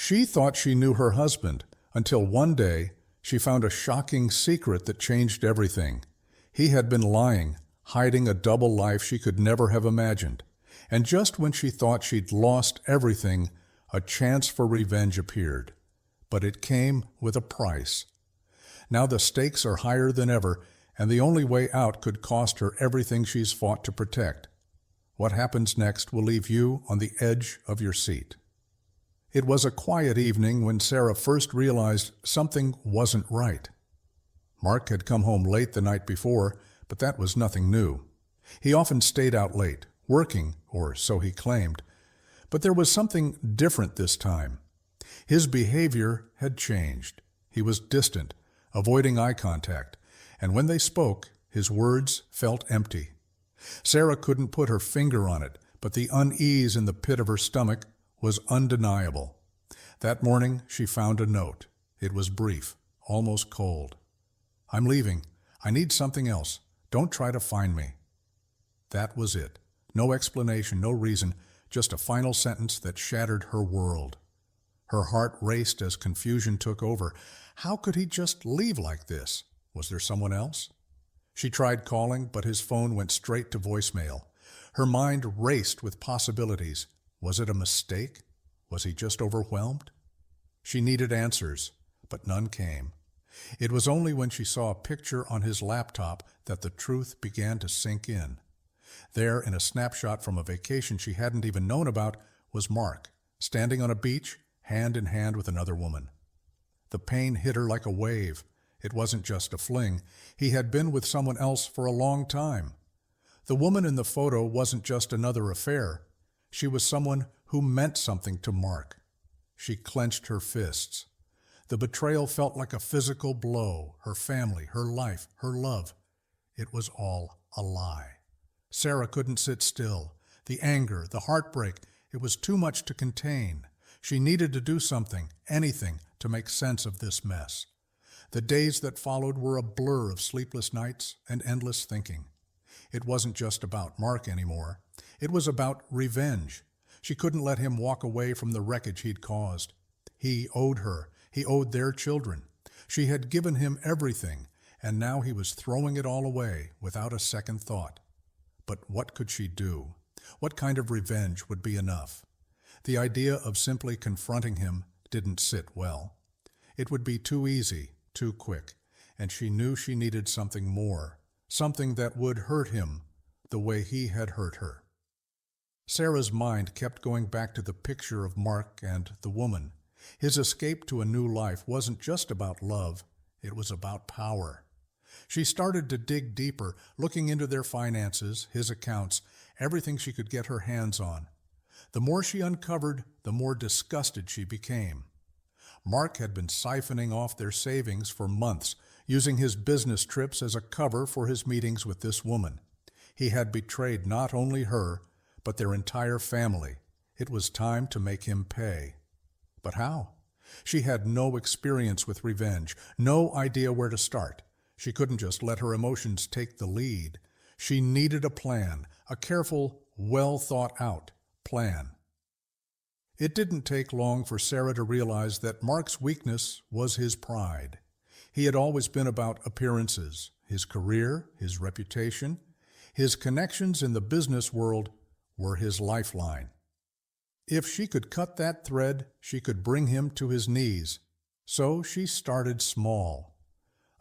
She thought she knew her husband until one day she found a shocking secret that changed everything. He had been lying, hiding a double life she could never have imagined. And just when she thought she'd lost everything, a chance for revenge appeared. But it came with a price. Now the stakes are higher than ever, and the only way out could cost her everything she's fought to protect. What happens next will leave you on the edge of your seat. It was a quiet evening when Sarah first realized something wasn't right. Mark had come home late the night before, but that was nothing new. He often stayed out late, working, or so he claimed. But there was something different this time. His behavior had changed. He was distant, avoiding eye contact, and when they spoke, his words felt empty. Sarah couldn't put her finger on it, but the unease in the pit of her stomach was undeniable. That morning, she found a note. It was brief, almost cold. "I'm leaving. I need something else. Don't try to find me." That was it. No explanation, no reason, just a final sentence that shattered her world. Her heart raced as confusion took over. How could he just leave like this? Was there someone else? She tried calling, but his phone went straight to voicemail. Her mind raced with possibilities. Was it a mistake? Was he just overwhelmed? She needed answers, but none came. It was only when she saw a picture on his laptop that the truth began to sink in. There, in a snapshot from a vacation she hadn't even known about, was Mark, standing on a beach, hand in hand with another woman. The pain hit her like a wave. It wasn't just a fling. He had been with someone else for a long time. The woman in the photo wasn't just another affair. She was someone who meant something to Mark. She clenched her fists. The betrayal felt like a physical blow. Her family, her life, her love. It was all a lie. Sarah couldn't sit still. The anger, the heartbreak, it was too much to contain. She needed to do something, anything, to make sense of this mess. The days that followed were a blur of sleepless nights and endless thinking. It wasn't just about Mark anymore. It was about revenge. She couldn't let him walk away from the wreckage he'd caused. He owed her. He owed their children. She had given him everything, and now he was throwing it all away without a second thought. But what could she do? What kind of revenge would be enough? The idea of simply confronting him didn't sit well. It would be too easy, too quick, and she knew she needed something more, something that would hurt him the way he had hurt her. Sarah's mind kept going back to the picture of Mark and the woman. His escape to a new life wasn't just about love, it was about power. She started to dig deeper, looking into their finances, his accounts, everything she could get her hands on. The more she uncovered, the more disgusted she became. Mark had been siphoning off their savings for months, using his business trips as a cover for his meetings with this woman. He had betrayed not only her, but their entire family. It was time to make him pay. But how? She had no experience with revenge, no idea where to start. She couldn't just let her emotions take the lead. She needed a plan, a careful, well-thought-out plan. It didn't take long for Sarah to realize that Mark's weakness was his pride. He had always been about appearances, his career, his reputation. His connections in the business world were his lifeline. If she could cut that thread, she could bring him to his knees. So she started small.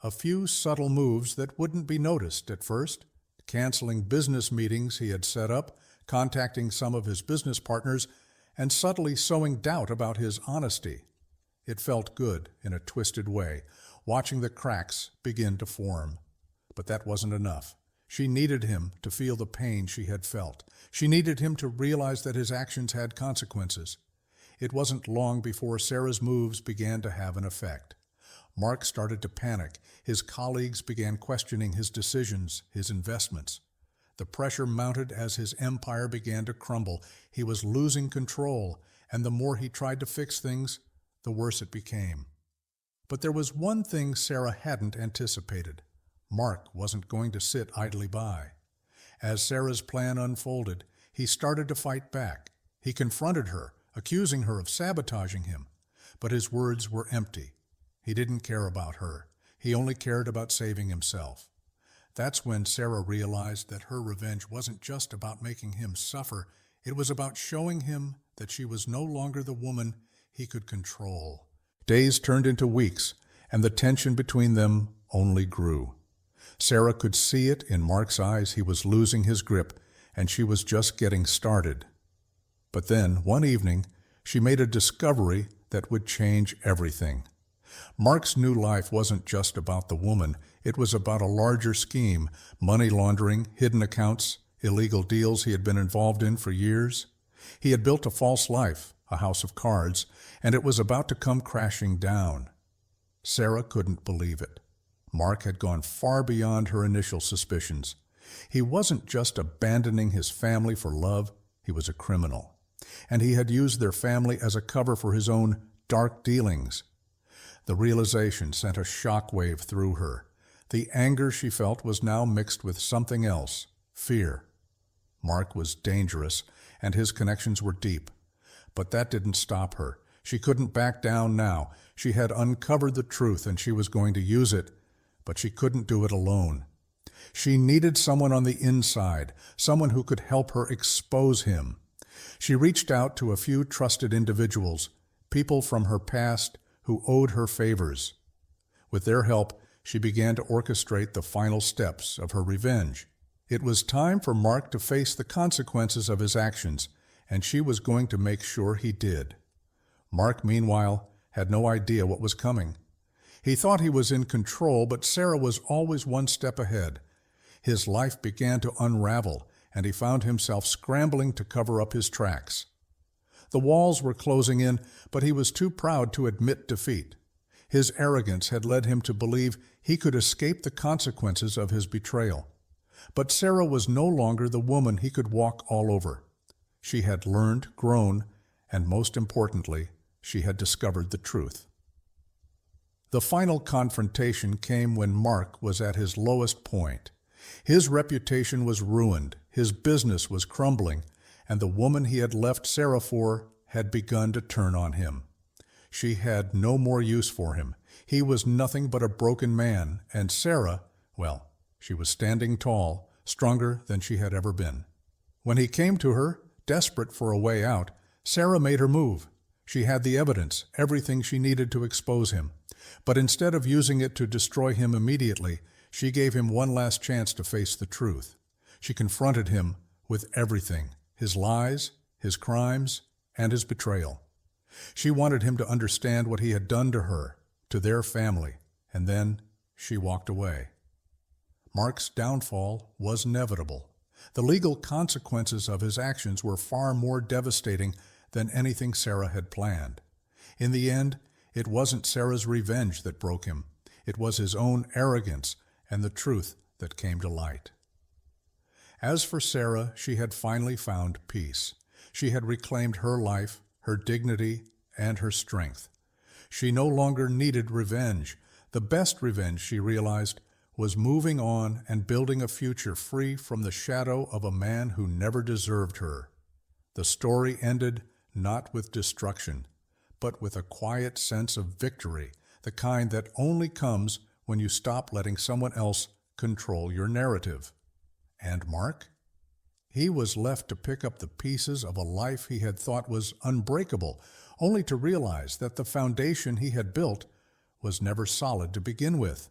A few subtle moves that wouldn't be noticed at first, canceling business meetings he had set up, contacting some of his business partners, and subtly sowing doubt about his honesty. It felt good in a twisted way, watching the cracks begin to form. But that wasn't enough. She needed him to feel the pain she had felt. She needed him to realize that his actions had consequences. It wasn't long before Sarah's moves began to have an effect. Mark started to panic. His colleagues began questioning his decisions, his investments. The pressure mounted as his empire began to crumble. He was losing control, and the more he tried to fix things, the worse it became. But there was one thing Sarah hadn't anticipated. Mark wasn't going to sit idly by. As Sarah's plan unfolded, he started to fight back. He confronted her, accusing her of sabotaging him. but his words were empty. He didn't care about her. He only cared about saving himself. That's when Sarah realized that her revenge wasn't just about making him suffer. It was about showing him that she was no longer the woman he could control. Days turned into weeks, and the tension between them only grew. Sarah could see it in Mark's eyes. He was losing his grip, and she was just getting started. But then, one evening, she made a discovery that would change everything. Mark's new life wasn't just about the woman. It was about a larger scheme: money laundering, hidden accounts, illegal deals he had been involved in for years. He had built a false life, a house of cards, and it was about to come crashing down. Sarah couldn't believe it. Mark had gone far beyond her initial suspicions. He wasn't just abandoning his family for love, he was a criminal. And he had used their family as a cover for his own dark dealings. The realization sent a shockwave through her. The anger she felt was now mixed with something else: fear. Mark was dangerous, and his connections were deep. But that didn't stop her. She couldn't back down now. She had uncovered the truth, and she was going to use it, but she couldn't do it alone. She needed someone on the inside, someone who could help her expose him. She reached out to a few trusted individuals, people from her past who owed her favors. With their help, she began to orchestrate the final steps of her revenge. It was time for Mark to face the consequences of his actions, and she was going to make sure he did. Mark, meanwhile, had no idea what was coming. He thought he was in control, but Sarah was always one step ahead. His life began to unravel, and he found himself scrambling to cover up his tracks. The walls were closing in, but he was too proud to admit defeat. His arrogance had led him to believe he could escape the consequences of his betrayal. But Sarah was no longer the woman he could walk all over. She had learned, grown, and most importantly, she had discovered the truth. The final confrontation came when Mark was at his lowest point. His reputation was ruined, his business was crumbling, and the woman he had left Sarah for had begun to turn on him. She had no more use for him. He was nothing but a broken man, and Sarah, well, she was standing tall, stronger than she had ever been. When he came to her, desperate for a way out, Sarah made her move. She had the evidence, everything she needed to expose him. But instead of using it to destroy him immediately, she gave him one last chance to face the truth. She confronted him with everything: his lies, his crimes, and his betrayal. She wanted him to understand what he had done to her, to their family, and then she walked away. Mark's downfall was inevitable. The legal consequences of his actions were far more devastating than anything Sarah had planned. In the end, it wasn't Sarah's revenge that broke him. It was his own arrogance and the truth that came to light. As for Sarah, she had finally found peace. She had reclaimed her life, her dignity, and her strength. She no longer needed revenge. The best revenge, she realized, was moving on and building a future free from the shadow of a man who never deserved her. The story ended not with destruction, but with a quiet sense of victory, the kind that only comes when you stop letting someone else control your narrative. And Mark? He was left to pick up the pieces of a life he had thought was unbreakable, only to realize that the foundation he had built was never solid to begin with.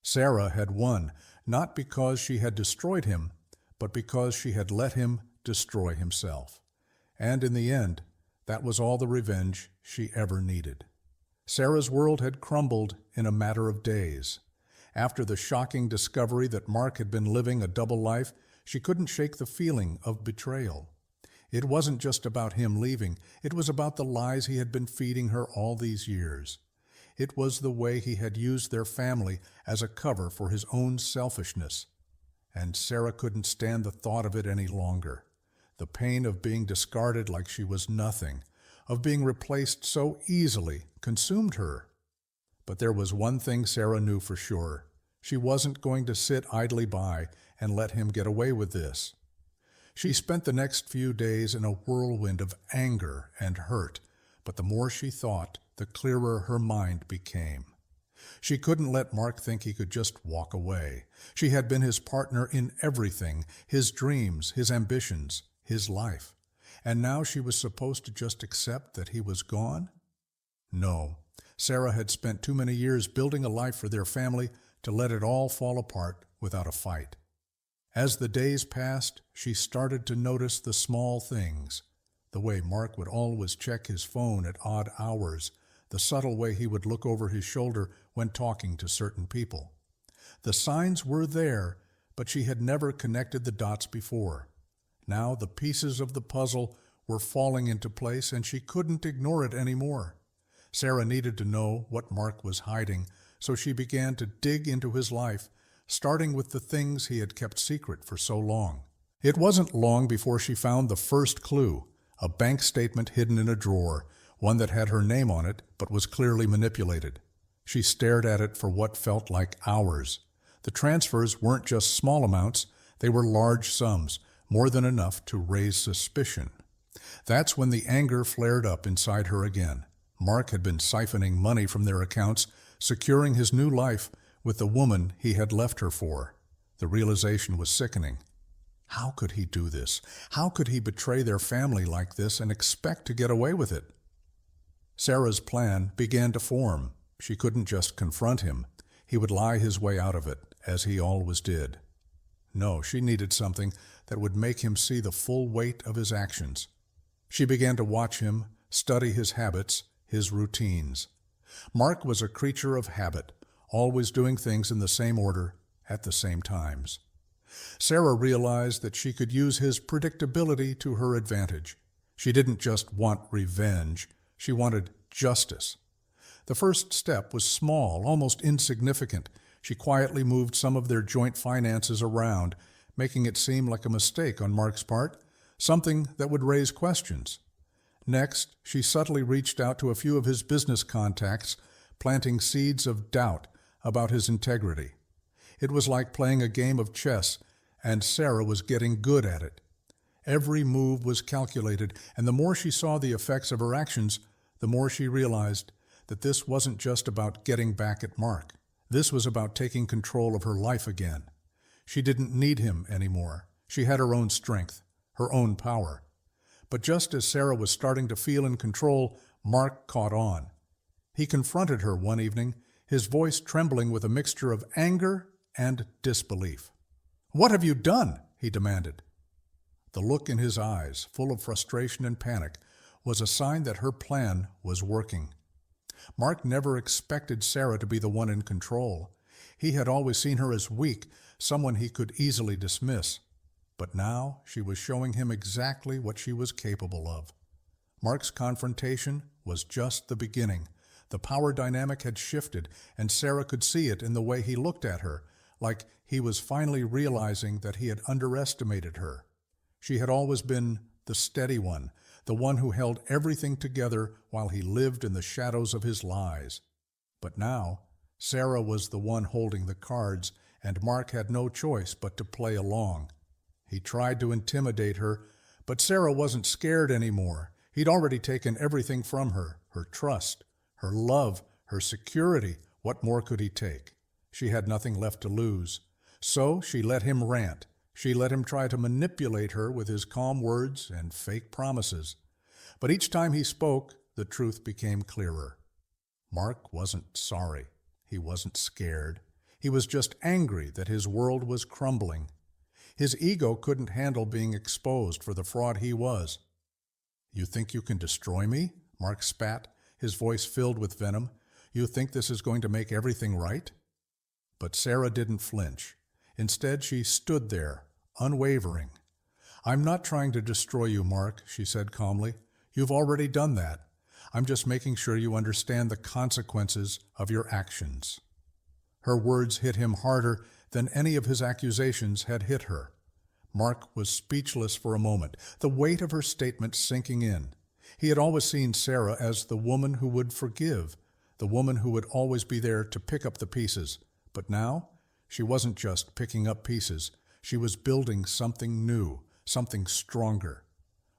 Sarah had won, not because she had destroyed him, but because she had let him destroy himself. And in the end, that was all the revenge she ever needed. Sarah's world had crumbled in a matter of days. After the shocking discovery that Mark had been living a double life, she couldn't shake the feeling of betrayal. It wasn't just about him leaving. It was about the lies he had been feeding her all these years. It was the way he had used their family as a cover for his own selfishness. And Sarah couldn't stand the thought of it any longer. The pain of being discarded like she was nothing, of being replaced so easily, consumed her. But there was one thing Sarah knew for sure. She wasn't going to sit idly by and let him get away with this. She spent the next few days in a whirlwind of anger and hurt, But the more she thought, the clearer her mind became. She couldn't let Mark think he could just walk away. She had been his partner in everything, his dreams, his ambitions, his life. And now she was supposed to just accept that he was gone? No. Sarah had spent too many years building a life for their family to let it all fall apart without a fight. As the days passed, she started to notice the small things. The way Mark would always check his phone at odd hours, the subtle way he would look over his shoulder when talking to certain people. The signs were there, but she had never connected the dots before. Now the pieces of the puzzle were falling into place, and she couldn't ignore it anymore. Sarah needed to know what Mark was hiding, so she began to dig into his life, starting with the things he had kept secret for so long. It wasn't long before she found the first clue, a bank statement hidden in a drawer, one that had her name on it but was clearly manipulated. She stared at it for what felt like hours. The transfers weren't just small amounts, they were large sums, more than enough to raise suspicion. That's when the anger flared up inside her again. Mark had been siphoning money from their accounts, securing his new life with the woman he had left her for. The realization was sickening. How could he do this? How could he betray their family like this and expect to get away with it? Sarah's plan began to form. She couldn't just confront him. He would lie his way out of it, as he always did. No, she needed something that would make him see the full weight of his actions. She began to watch him, study his habits, his routines. Mark was a creature of habit, always doing things in the same order at the same times. Sarah realized that she could use his predictability to her advantage. She didn't just want revenge, she wanted justice. The first step was small, almost insignificant. She quietly moved some of their joint finances around, making it seem like a mistake on Mark's part, something that would raise questions. Next, she subtly reached out to a few of his business contacts, planting seeds of doubt about his integrity. It was like playing a game of chess, and Sarah was getting good at it. Every move was calculated, and the more she saw the effects of her actions, the more she realized that this wasn't just about getting back at Mark. This was about taking control of her life again. She didn't need him anymore. She had her own strength, her own power. But just as Sarah was starting to feel in control, Mark caught on. He confronted her one evening, his voice trembling with a mixture of anger and disbelief. "What have you done?" he demanded. The look in his eyes, full of frustration and panic, was a sign that her plan was working. Mark never expected Sarah to be the one in control. He had always seen her as weak, someone he could easily dismiss. But now she was showing him exactly what she was capable of. Mark's confrontation was just the beginning. The power dynamic had shifted, and Sarah could see it in the way he looked at her, like he was finally realizing that he had underestimated her. She had always been the steady one, the one who held everything together while he lived in the shadows of his lies. But now, Sarah was the one holding the cards, and Mark had no choice but to play along. He tried to intimidate her, but Sarah wasn't scared anymore. He'd already taken everything from her, her trust, her love, her security. What more could he take? She had nothing left to lose. So she let him rant. She let him try to manipulate her with his calm words and fake promises. But each time he spoke, the truth became clearer. Mark wasn't sorry. He wasn't scared. He was just angry that his world was crumbling. His ego couldn't handle being exposed for the fraud he was. "You think you can destroy me?" Mark spat, his voice filled with venom. "You think this is going to make everything right?" But Sarah didn't flinch. Instead, she stood there, unwavering. "I'm not trying to destroy you, Mark," she said calmly. "You've already done that. I'm just making sure you understand the consequences of your actions." Her words hit him harder than any of his accusations had hit her. Mark was speechless for a moment, the weight of her statement sinking in. He had always seen Sarah as the woman who would forgive, the woman who would always be there to pick up the pieces. But now, she wasn't just picking up pieces. She was building something new, something stronger.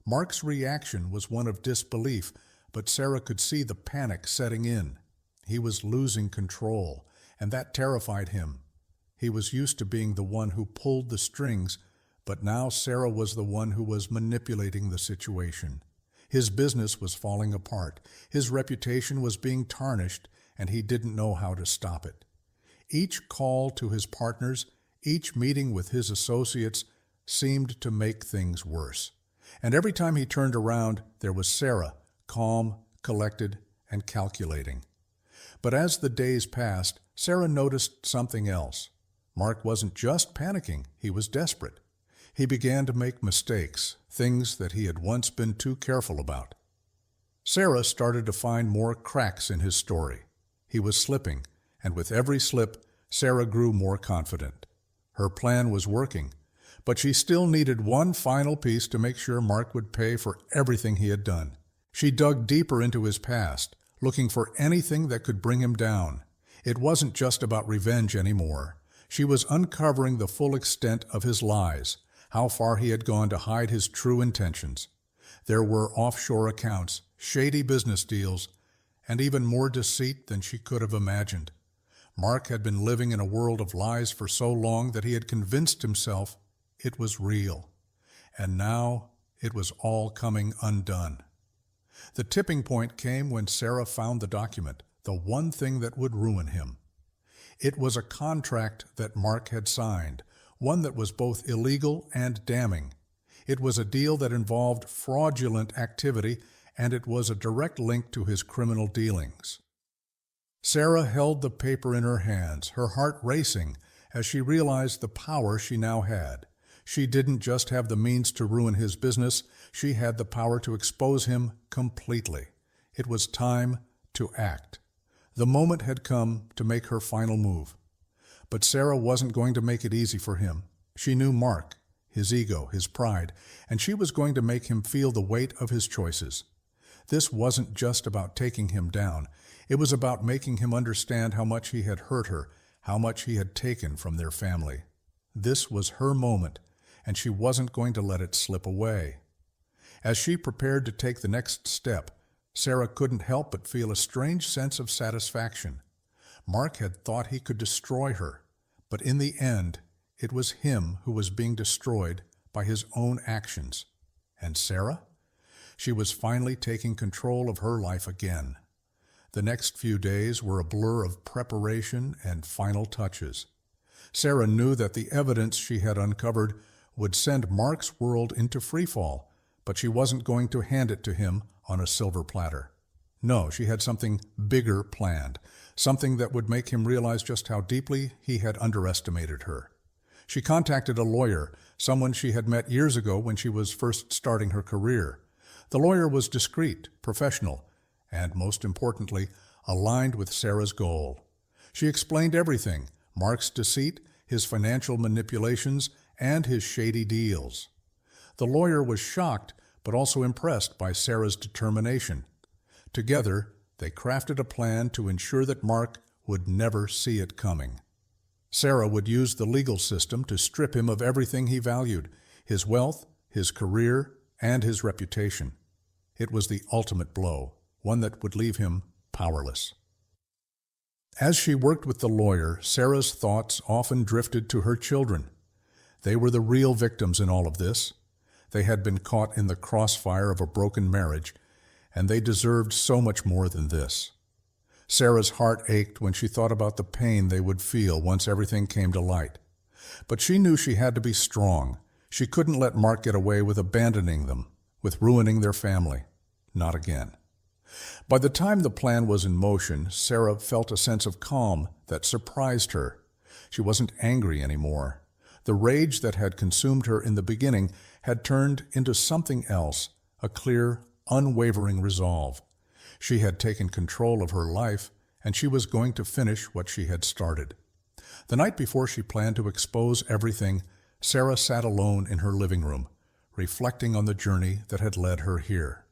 Mark's reaction was one of disbelief, But Sarah could see the panic setting in. He was losing control, and that terrified him. He was used to being the one who pulled the strings, but now Sarah was the one who was manipulating the situation. His business was falling apart. His reputation was being tarnished, and he didn't know how to stop it. Each call to his partners, each meeting with his associates, seemed to make things worse. And every time he turned around, there was Sarah, calm, collected, and calculating. But as the days passed, Sarah noticed something else. Mark wasn't just panicking, he was desperate. He began to make mistakes, things that he had once been too careful about. Sarah started to find more cracks in his story. He was slipping, and with every slip, Sarah grew more confident. Her plan was working, but she still needed one final piece to make sure Mark would pay for everything he had done. She dug deeper into his past, looking for anything that could bring him down. It wasn't just about revenge anymore. She was uncovering the full extent of his lies, how far he had gone to hide his true intentions. There were offshore accounts, shady business deals, and even more deceit than she could have imagined. Mark had been living in a world of lies for so long that he had convinced himself it was real. And now it was all coming undone. The tipping point came when Sarah found the document, the one thing that would ruin him. It was a contract that Mark had signed, one that was both illegal and damning. It was a deal that involved fraudulent activity, and it was a direct link to his criminal dealings. Sarah held the paper in her hands, her heart racing as she realized the power she now had. She didn't just have the means to ruin his business, she had the power to expose him completely. It was time to act. The moment had come to make her final move. But Sarah wasn't going to make it easy for him. She knew Mark, his ego, his pride, and she was going to make him feel the weight of his choices. This wasn't just about taking him down. It was about making him understand how much he had hurt her, how much he had taken from their family. This was her moment, and she wasn't going to let it slip away. As she prepared to take the next step, Sarah couldn't help but feel a strange sense of satisfaction. Mark had thought he could destroy her, but in the end, it was him who was being destroyed by his own actions. And Sarah? She was finally taking control of her life again. The next few days were a blur of preparation and final touches. Sarah knew that the evidence she had uncovered would send Mark's world into freefall, but she wasn't going to hand it to him on a silver platter. No, she had something bigger planned, something that would make him realize just how deeply he had underestimated her. She contacted a lawyer, someone she had met years ago when she was first starting her career. The lawyer was discreet, professional, and most importantly, aligned with Sarah's goal. She explained everything: Mark's deceit, his financial manipulations, and his shady deals. The lawyer was shocked, but also impressed by Sarah's determination. Together, they crafted a plan to ensure that Mark would never see it coming. Sarah would use the legal system to strip him of everything he valued: his wealth, his career, and his reputation. It was the ultimate blow, one that would leave him powerless. As she worked with the lawyer, Sarah's thoughts often drifted to her children. They were the real victims in all of this. They had been caught in the crossfire of a broken marriage, and they deserved so much more than this. Sarah's heart ached when she thought about the pain they would feel once everything came to light. But she knew she had to be strong. She couldn't let Mark get away with abandoning them, with ruining their family. Not again. By the time the plan was in motion, Sarah felt a sense of calm that surprised her. She wasn't angry anymore. The rage that had consumed her in the beginning had turned into something else, a clear, unwavering resolve. She had taken control of her life, and she was going to finish what she had started. The night before she planned to expose everything, Sarah sat alone in her living room, reflecting on the journey that had led her here.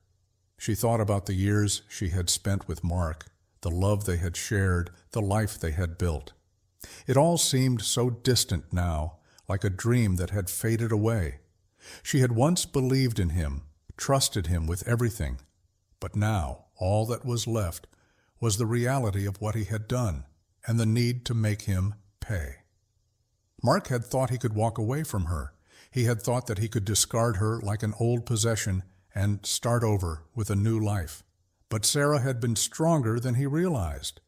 She thought about the years she had spent with Mark, the love they had shared, the life they had built. It all seemed so distant now, like a dream that had faded away. She had once believed in him, trusted him with everything, but now All that was left was the reality of what he had done and the need to make him pay. Mark had thought he could walk away from her. He had thought that he could discard her like an old possession and start over with a new life. But Sarah had been stronger than he realized.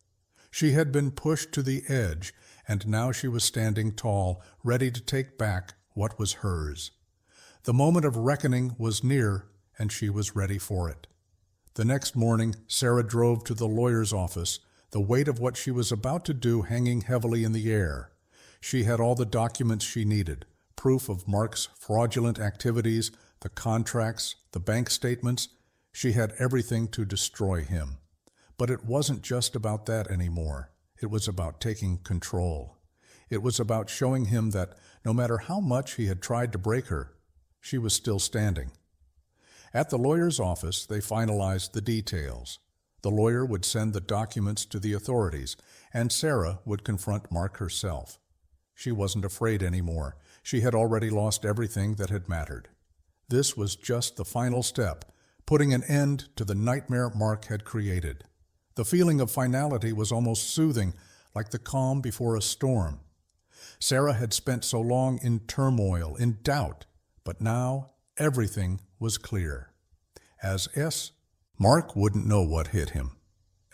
She had been pushed to the edge, and now she was standing tall, ready to take back what was hers. The moment of reckoning was near, and she was ready for it. The next morning, Sarah drove to the lawyer's office, the weight of what she was about to do hanging heavily in the air. She had all the documents she needed, proof of Mark's fraudulent activities, the contracts, the bank statements. She had everything to destroy him. But it wasn't just about that anymore. It was about taking control. It was about showing him that no matter how much he had tried to break her, she was still standing. At the lawyer's office, they finalized the details. The lawyer would send the documents to the authorities, and Sarah would confront Mark herself. She wasn't afraid anymore. She had already lost everything that had mattered. This was just the final step, putting an end to the nightmare Mark had created. The feeling of finality was almost soothing, like the calm before a storm. Sarah had spent so long in turmoil, in doubt, but now everything was clear. As Mark wouldn't know what hit him.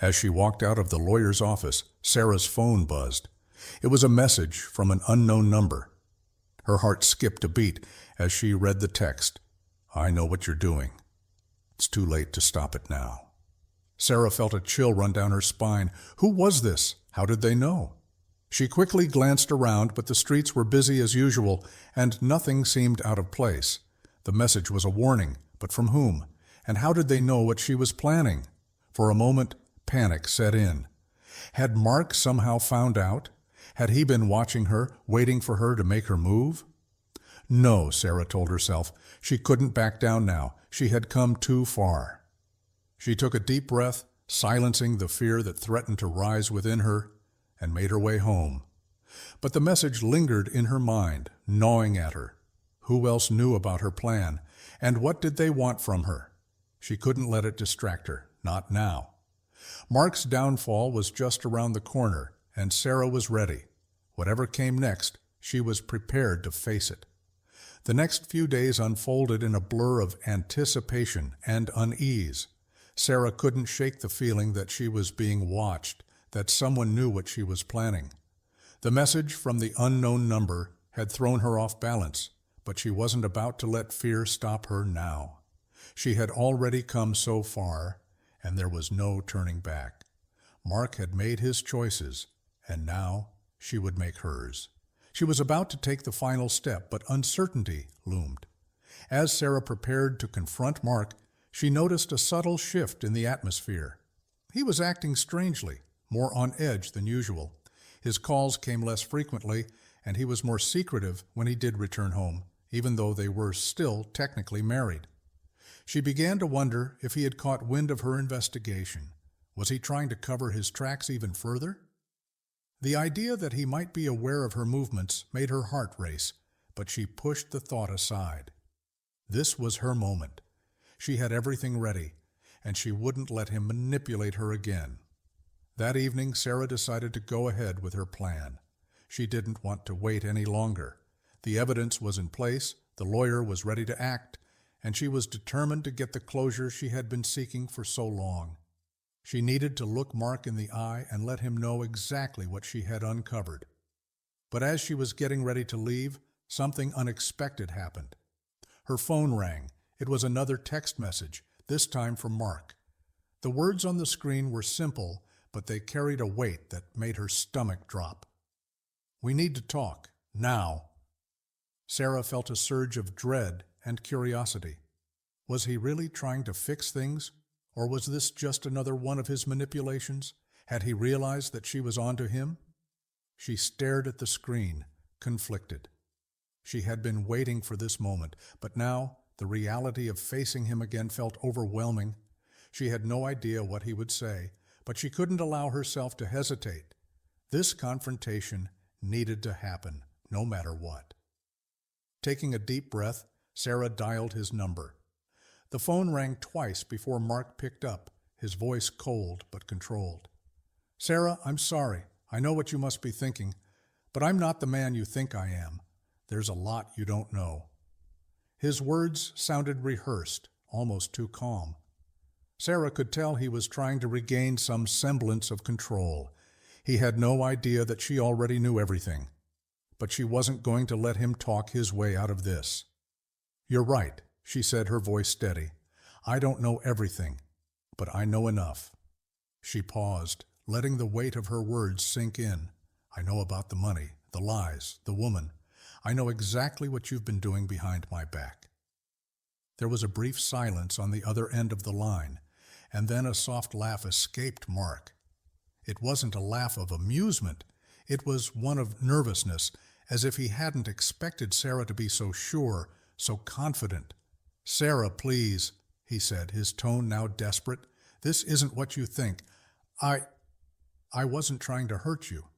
As she walked out of the lawyer's office, Sarah's phone buzzed. It was a message from an unknown number. Her heart skipped a beat as she read the text. "I know what you're doing. It's too late to stop it now." Sarah felt a chill run down her spine. Who was this? How did they know? She quickly glanced around, but the streets were busy as usual, and nothing seemed out of place. The message was a warning, but from whom? And how did they know what she was planning? For a moment, panic set in. Had Mark somehow found out? Had he been watching her, waiting for her to make her move? No, Sarah told herself. She couldn't back down now. She had come too far. She took a deep breath, silencing the fear that threatened to rise within her, and made her way home. But the message lingered in her mind, gnawing at her. Who else knew about her plan, and what did they want from her? She couldn't let it distract her, not now. Mark's downfall was just around the corner, and Sarah was ready. Whatever came next, she was prepared to face it. The next few days unfolded in a blur of anticipation and unease. Sarah couldn't shake the feeling that she was being watched, that someone knew what she was planning. The message from the unknown number had thrown her off balance, but she wasn't about to let fear stop her now. She had already come so far, and there was no turning back. Mark had made his choices, and now she would make hers. She was about to take the final step, but uncertainty loomed. As Sarah prepared to confront Mark, she noticed a subtle shift in the atmosphere. He was acting strangely, more on edge than usual. His calls came less frequently, and he was more secretive when he did return home, even though they were still technically married. She began to wonder if he had caught wind of her investigation. Was he trying to cover his tracks even further? The idea that he might be aware of her movements made her heart race, but she pushed the thought aside. This was her moment. She had everything ready, and she wouldn't let him manipulate her again. That evening, Sarah decided to go ahead with her plan. She didn't want to wait any longer. The evidence was in place, the lawyer was ready to act, and she was determined to get the closure she had been seeking for so long. She needed to look Mark in the eye and let him know exactly what she had uncovered. But as she was getting ready to leave, something unexpected happened. Her phone rang. It was another text message, this time from Mark. The words on the screen were simple, but they carried a weight that made her stomach drop. "We need to talk, now." Sarah felt a surge of dread and curiosity. Was he really trying to fix things, or was this just another one of his manipulations? Had he realized that she was onto him? She stared at the screen, conflicted. She had been waiting for this moment, but now the reality of facing him again felt overwhelming. She had no idea what he would say, but she couldn't allow herself to hesitate. This confrontation needed to happen, no matter what. Taking a deep breath, Sarah dialed his number. The phone rang twice before Mark picked up. his voice cold but controlled. "Sarah, I'm sorry. I know what you must be thinking, but I'm not the man you think I am. There's a lot you don't know." His words sounded rehearsed, almost too calm. Sarah could tell he was trying to regain some semblance of control. He had no idea that she already knew everything. But she wasn't going to let him talk his way out of this. "You're right," she said, her voice steady. "I don't know everything, but I know enough." She paused, letting the weight of her words sink in. "I know about the money, the lies, the woman. I know exactly what you've been doing behind my back." There was a brief silence on the other end of the line, and then a soft laugh escaped Mark. It wasn't a laugh of amusement. It was one of nervousness, as if he hadn't expected Sarah to be so sure, so confident. "Sarah, please," he said, his tone now desperate. "This isn't what you think. I wasn't trying to hurt you.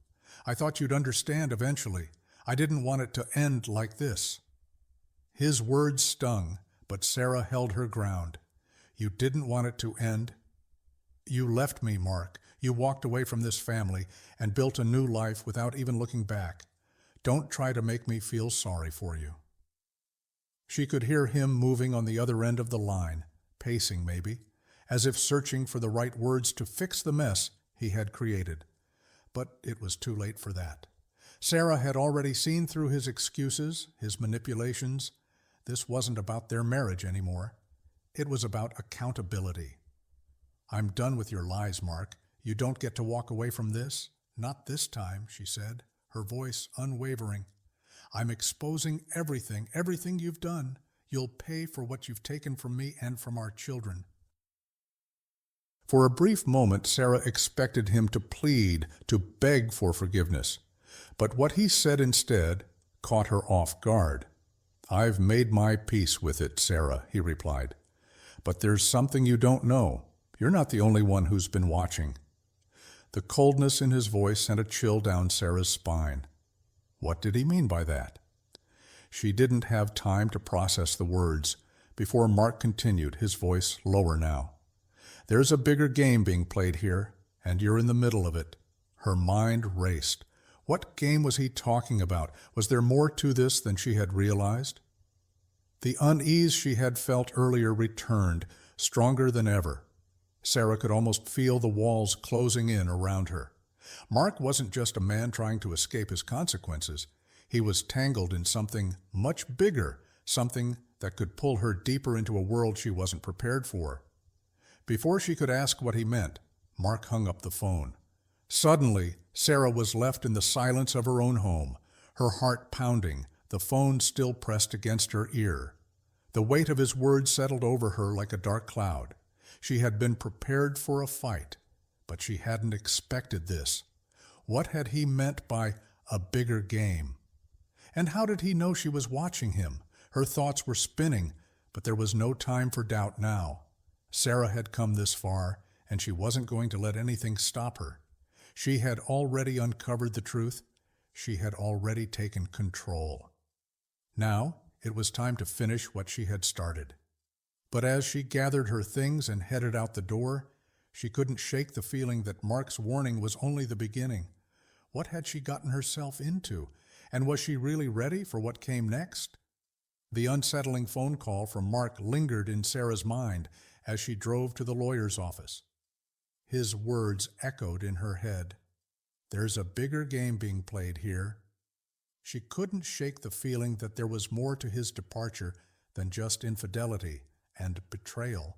I thought you'd understand eventually. I didn't want it to end like this." His words stung, but Sarah held her ground. "You didn't want it to end? You left me, Mark. You walked away from this family and built a new life without even looking back. Don't try to make me feel sorry for you." She could hear him moving on the other end of the line, pacing maybe, as if searching for the right words to fix the mess he had created. But it was too late for that. Sarah had already seen through his excuses, his manipulations. This wasn't about their marriage anymore. It was about accountability. "I'm done with your lies, Mark. You don't get to walk away from this. Not this time," she said, her voice unwavering. "I'm exposing everything you've done. You'll pay for what you've taken from me and from our children." For a brief moment, Sarah expected him to plead, to beg for forgiveness. But what he said instead caught her off guard. "I've made my peace with it, Sarah," he replied. "But there's something you don't know. You're not the only one who's been watching." The coldness in his voice sent a chill down Sarah's spine. What did he mean by that? She didn't have time to process the words before Mark continued, his voice lower now. "There's a bigger game being played here, and you're in the middle of it." Her mind raced. What game was he talking about? Was there more to this than she had realized? The unease she had felt earlier returned, stronger than ever. Sarah could almost feel the walls closing in around her. Mark wasn't just a man trying to escape his consequences. He was tangled in something much bigger, something that could pull her deeper into a world she wasn't prepared for. Before she could ask what he meant, Mark hung up the phone. Suddenly, Sarah was left in the silence of her own home, her heart pounding, the phone still pressed against her ear. The weight of his words settled over her like a dark cloud. She had been prepared for a fight, but she hadn't expected this. What had he meant by a bigger game? And how did he know she was watching him? Her thoughts were spinning, but there was no time for doubt now. Sarah had come this far, and she wasn't going to let anything stop her. She had already uncovered the truth. She had already taken control. Now it was time to finish what she had started. But as she gathered her things and headed out the door, she couldn't shake the feeling that Mark's warning was only the beginning. What had she gotten herself into? And was she really ready for what came next? The unsettling phone call from Mark lingered in Sarah's mind as she drove to the lawyer's office. His words echoed in her head. "There's a bigger game being played here." She couldn't shake the feeling that there was more to his departure than just infidelity and betrayal.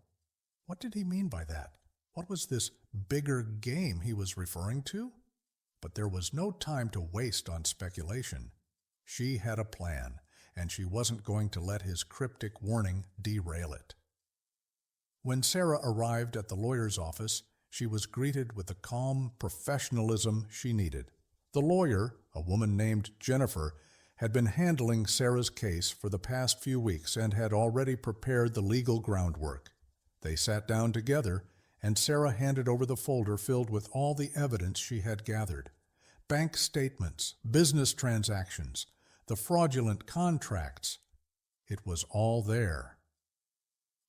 What did he mean by that? What was this bigger game he was referring to? But there was no time to waste on speculation. She had a plan, and she wasn't going to let his cryptic warning derail it. When Sarah arrived at the lawyer's office, she was greeted with the calm professionalism she needed. The lawyer, a woman named Jennifer, had been handling Sarah's case for the past few weeks and had already prepared the legal groundwork. They sat down together, and Sarah handed over the folder filled with all the evidence she had gathered. Bank statements, business transactions, the fraudulent contracts. It was all there.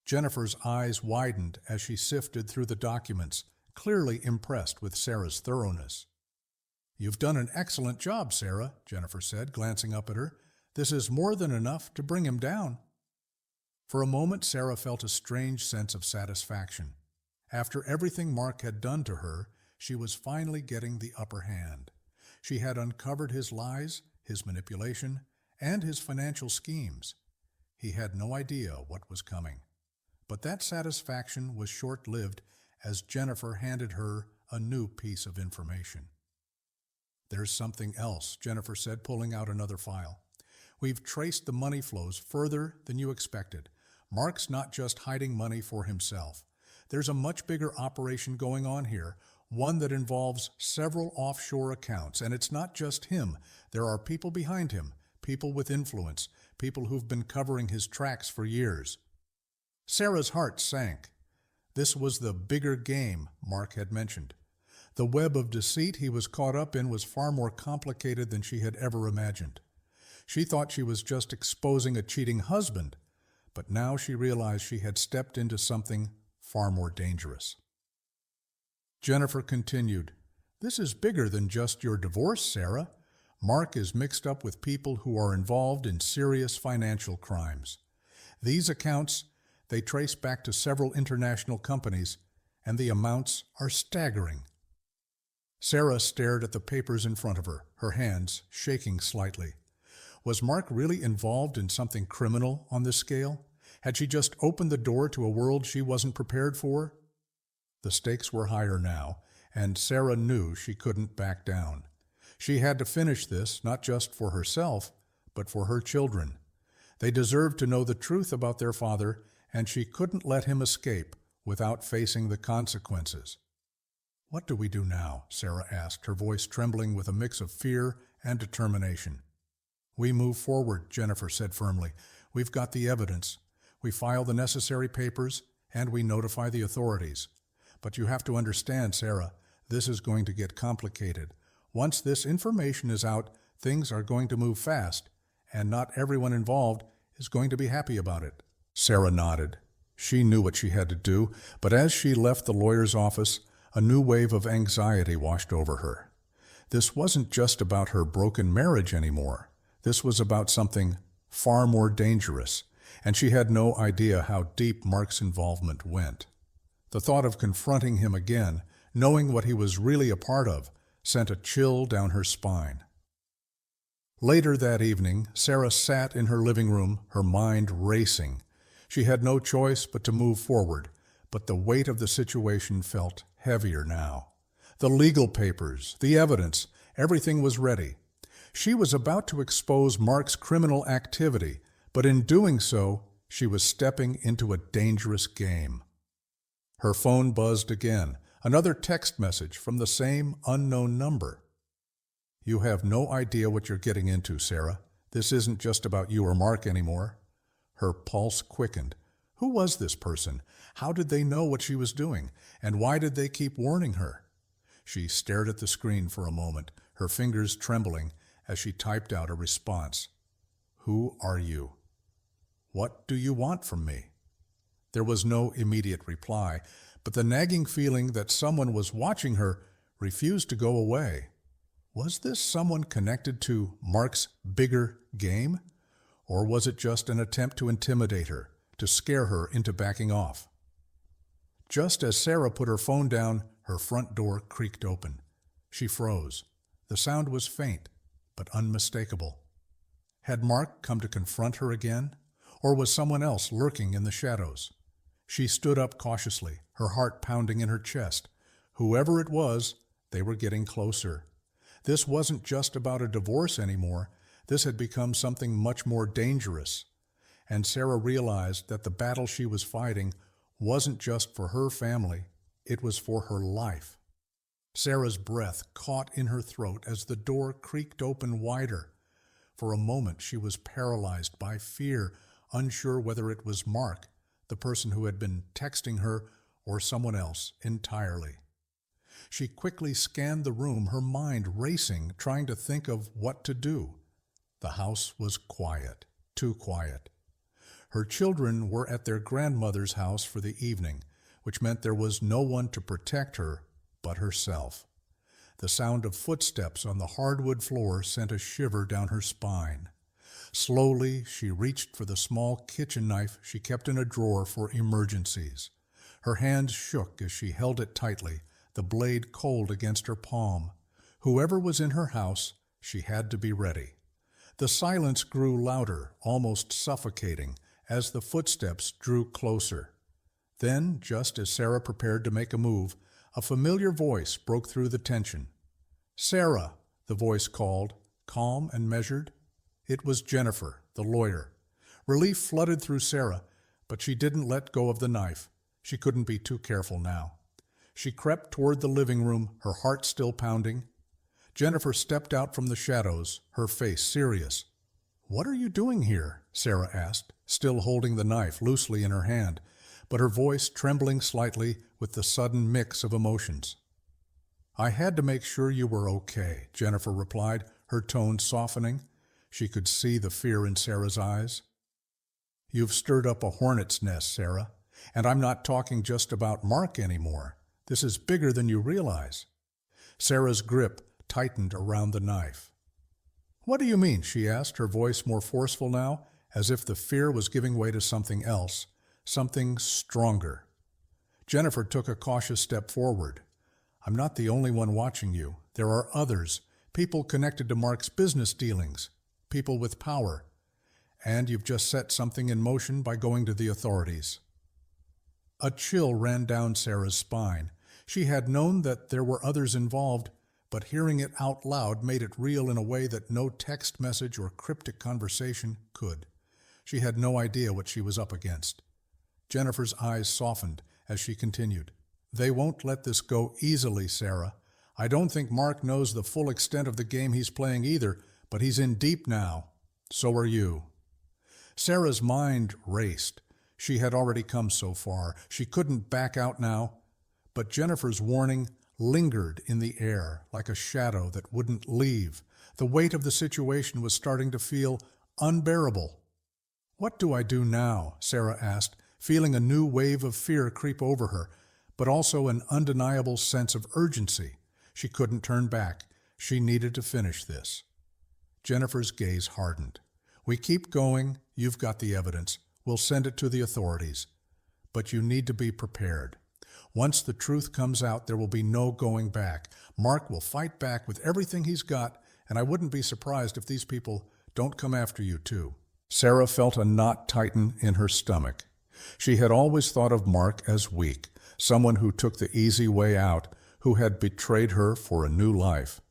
Jennifer's eyes widened as she sifted through the documents, clearly impressed with Sarah's thoroughness. "You've done an excellent job, Sarah," Jennifer said, glancing up at her. "This is more than enough to bring him down." For a moment, Sarah felt a strange sense of satisfaction. After everything Mark had done to her, she was finally getting the upper hand. She had uncovered his lies, his manipulation, and his financial schemes. He had no idea what was coming. But that satisfaction was short-lived as Jennifer handed her a new piece of information. "There's something else," Jennifer said, pulling out another file. "We've traced the money flows further than you expected. Mark's not just hiding money for himself. There's a much bigger operation going on here, one that involves several offshore accounts, and it's not just him. There are people behind him, people with influence, people who've been covering his tracks for years." Sarah's heart sank. This was the bigger game Mark had mentioned. The web of deceit he was caught up in was far more complicated than she had ever imagined. She thought she was just exposing a cheating husband, but now she realized she had stepped into something far more dangerous. Jennifer continued, "This is bigger than just your divorce, Sarah. Mark is mixed up with people who are involved in serious financial crimes. These accounts, they trace back to several international companies, and the amounts are staggering." Sarah stared at the papers in front of her, her hands shaking slightly. Was Mark really involved in something criminal on this scale? Had she just opened the door to a world she wasn't prepared for? The stakes were higher now, and Sarah knew she couldn't back down. She had to finish this, not just for herself, but for her children. They deserved to know the truth about their father, and she couldn't let him escape without facing the consequences. "What do we do now?" Sarah asked, her voice trembling with a mix of fear and determination. "We move forward," Jennifer said firmly. "We've got the evidence. We file the necessary papers, and we notify the authorities. But you have to understand, Sarah, this is going to get complicated. Once this information is out, things are going to move fast, and not everyone involved is going to be happy about it." Sarah nodded. She knew what she had to do, but as she left the lawyer's office, a new wave of anxiety washed over her. This wasn't just about her broken marriage anymore. This was about something far more dangerous, and she had no idea how deep Mark's involvement went. The thought of confronting him again, knowing what he was really a part of, sent a chill down her spine. Later that evening, Sarah sat in her living room, her mind racing. She had no choice but to move forward, but the weight of the situation felt heavier now. The legal papers, the evidence, everything was ready. She was about to expose Mark's criminal activity, but in doing so, she was stepping into a dangerous game. Her phone buzzed again, another text message from the same unknown number. "You have no idea what you're getting into, Sarah. This isn't just about you or Mark anymore." Her pulse quickened. Who was this person? How did they know what she was doing? And why did they keep warning her? She stared at the screen for a moment, her fingers trembling as she typed out a response. "Who are you? What do you want from me?" There was no immediate reply, but the nagging feeling that someone was watching her refused to go away. Was this someone connected to Mark's bigger game? Or was it just an attempt to intimidate her, to scare her into backing off? Just as Sarah put her phone down, her front door creaked open. She froze. The sound was faint, but unmistakable. Had Mark come to confront her again? Or was someone else lurking in the shadows? She stood up cautiously, her heart pounding in her chest. Whoever it was, they were getting closer. This wasn't just about a divorce anymore. This had become something much more dangerous. And Sarah realized that the battle she was fighting wasn't just for her family, it was for her life. Sarah's breath caught in her throat as the door creaked open wider. For a moment she was paralyzed by fear, unsure whether it was Mark, the person who had been texting her, or someone else entirely. She quickly scanned the room, her mind racing, trying to think of what to do. The house was quiet, too quiet. Her children were at their grandmother's house for the evening, which meant there was no one to protect her but herself. The sound of footsteps on the hardwood floor sent a shiver down her spine. Slowly, she reached for the small kitchen knife she kept in a drawer for emergencies. Her hands shook as she held it tightly, the blade cold against her palm. Whoever was in her house, she had to be ready. The silence grew louder, almost suffocating, as the footsteps drew closer. Then, just as Sarah prepared to make a move, a familiar voice broke through the tension. "Sarah," the voice called, calm and measured. It was Jennifer, the lawyer. Relief flooded through Sarah, but she didn't let go of the knife. She couldn't be too careful now. She crept toward the living room, her heart still pounding. Jennifer stepped out from the shadows, her face serious. "What are you doing here?" Sarah asked, still holding the knife loosely in her hand, but her voice trembling slightly with the sudden mix of emotions. "I had to make sure you were okay," Jennifer replied, her tone softening. She could see the fear in Sarah's eyes. "You've stirred up a hornet's nest, Sarah, and I'm not talking just about Mark anymore. This is bigger than you realize." Sarah's grip tightened around the knife. "What do you mean?" she asked, her voice more forceful now, as if the fear was giving way to something else, something stronger. Jennifer took a cautious step forward. "I'm not the only one watching you. There are others, people connected to Mark's business dealings, people with power. And you've just set something in motion by going to the authorities." A chill ran down Sarah's spine. She had known that there were others involved, but hearing it out loud made it real in a way that no text message or cryptic conversation could. She had no idea what she was up against. Jennifer's eyes softened as she continued. "They won't let this go easily, Sarah. I don't think Mark knows the full extent of the game he's playing either, but he's in deep now. So are you." Sarah's mind raced. She had already come so far. She couldn't back out now. But Jennifer's warning lingered in the air like a shadow that wouldn't leave. The weight of the situation was starting to feel unbearable. "What do I do now?" Sarah asked, feeling a new wave of fear creep over her, but also an undeniable sense of urgency. She couldn't turn back. She needed to finish this. Jennifer's gaze hardened. "We keep going. You've got the evidence. We'll send it to the authorities. But you need to be prepared. Once the truth comes out, there will be no going back. Mark will fight back with everything he's got, and I wouldn't be surprised if these people don't come after you too." Sarah felt a knot tighten in her stomach. She had always thought of Mark as weak, someone who took the easy way out, who had betrayed her for a new life.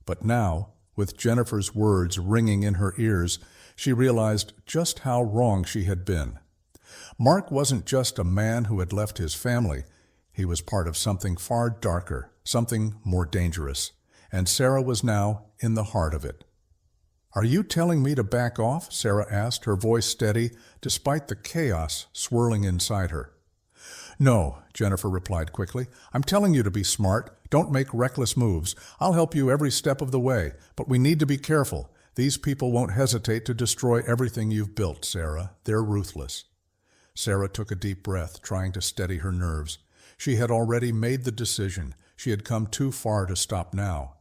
But now, with Jennifer's words ringing in her ears, she realized just how wrong she had been. Mark wasn't just a man who had left his family. He was part of something far darker, something more dangerous, and Sarah was now in the heart of it. "Are you telling me to back off?" Sarah asked, her voice steady, despite the chaos swirling inside her. "No," Jennifer replied quickly. "I'm telling you to be smart. Don't make reckless moves. I'll help you every step of the way, but we need to be careful. These people won't hesitate to destroy everything you've built, Sarah. They're ruthless." Sarah took a deep breath, trying to steady her nerves. She had already made the decision. She had come too far to stop now.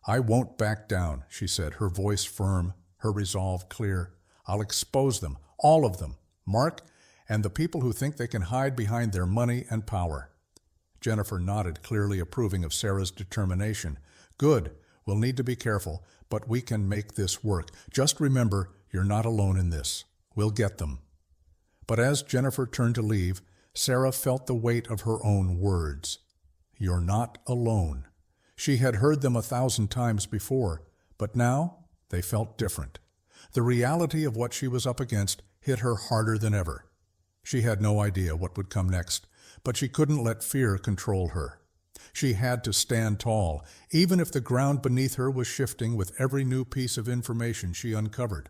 "I won't back down," she said, her voice firm, her resolve clear. "I'll expose them, all of them, Mark, and the people who think they can hide behind their money and power." Jennifer nodded, clearly approving of Sarah's determination. "Good. We'll need to be careful, but we can make this work. Just remember, you're not alone in this. We'll get them." But as Jennifer turned to leave, Sarah felt the weight of her own words. "You're not alone." She had heard them 1,000 times before, but now they felt different. The reality of what she was up against hit her harder than ever. She had no idea what would come next, but she couldn't let fear control her. She had to stand tall, even if the ground beneath her was shifting with every new piece of information she uncovered.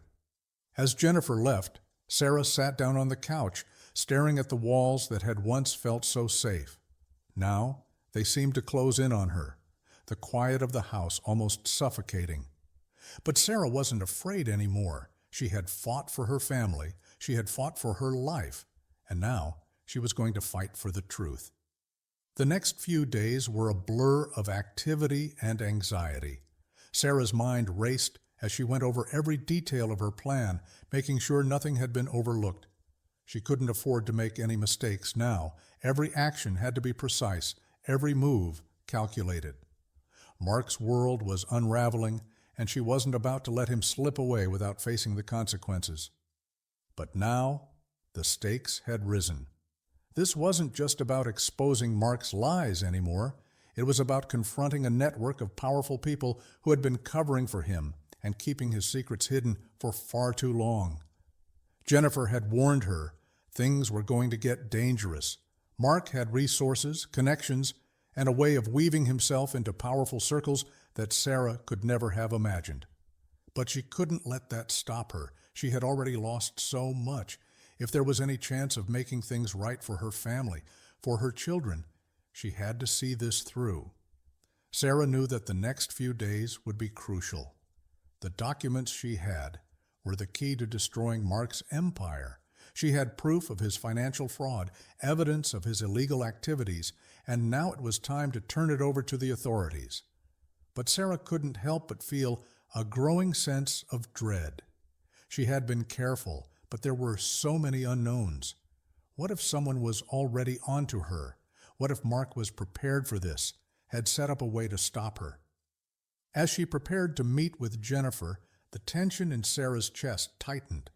As Jennifer left, Sarah sat down on the couch, staring at the walls that had once felt so safe. Now they seemed to close in on her, the quiet of the house almost suffocating. But Sarah wasn't afraid anymore. She had fought for her family. She had fought for her life, and now she was going to fight for the truth. The next few days were a blur of activity and anxiety. Sarah's mind raced as she went over every detail of her plan, making sure nothing had been overlooked. She couldn't afford to make any mistakes now. Every action had to be precise, every move calculated. Mark's world was unraveling, and she wasn't about to let him slip away without facing the consequences. But now, the stakes had risen. This wasn't just about exposing Mark's lies anymore. It was about confronting a network of powerful people who had been covering for him and keeping his secrets hidden for far too long. Jennifer had warned her things were going to get dangerous. Mark had resources, connections, and a way of weaving himself into powerful circles that Sarah could never have imagined. But she couldn't let that stop her. She had already lost so much. If there was any chance of making things right for her family, for her children, she had to see this through. Sarah knew that the next few days would be crucial. The documents she had were the key to destroying Mark's empire. She had proof of his financial fraud, evidence of his illegal activities, and now it was time to turn it over to the authorities. But Sarah couldn't help but feel a growing sense of dread. She had been careful, but there were so many unknowns. What if someone was already onto her? What if Mark was prepared for this, had set up a way to stop her? As she prepared to meet with Jennifer, the tension in Sarah's chest tightened.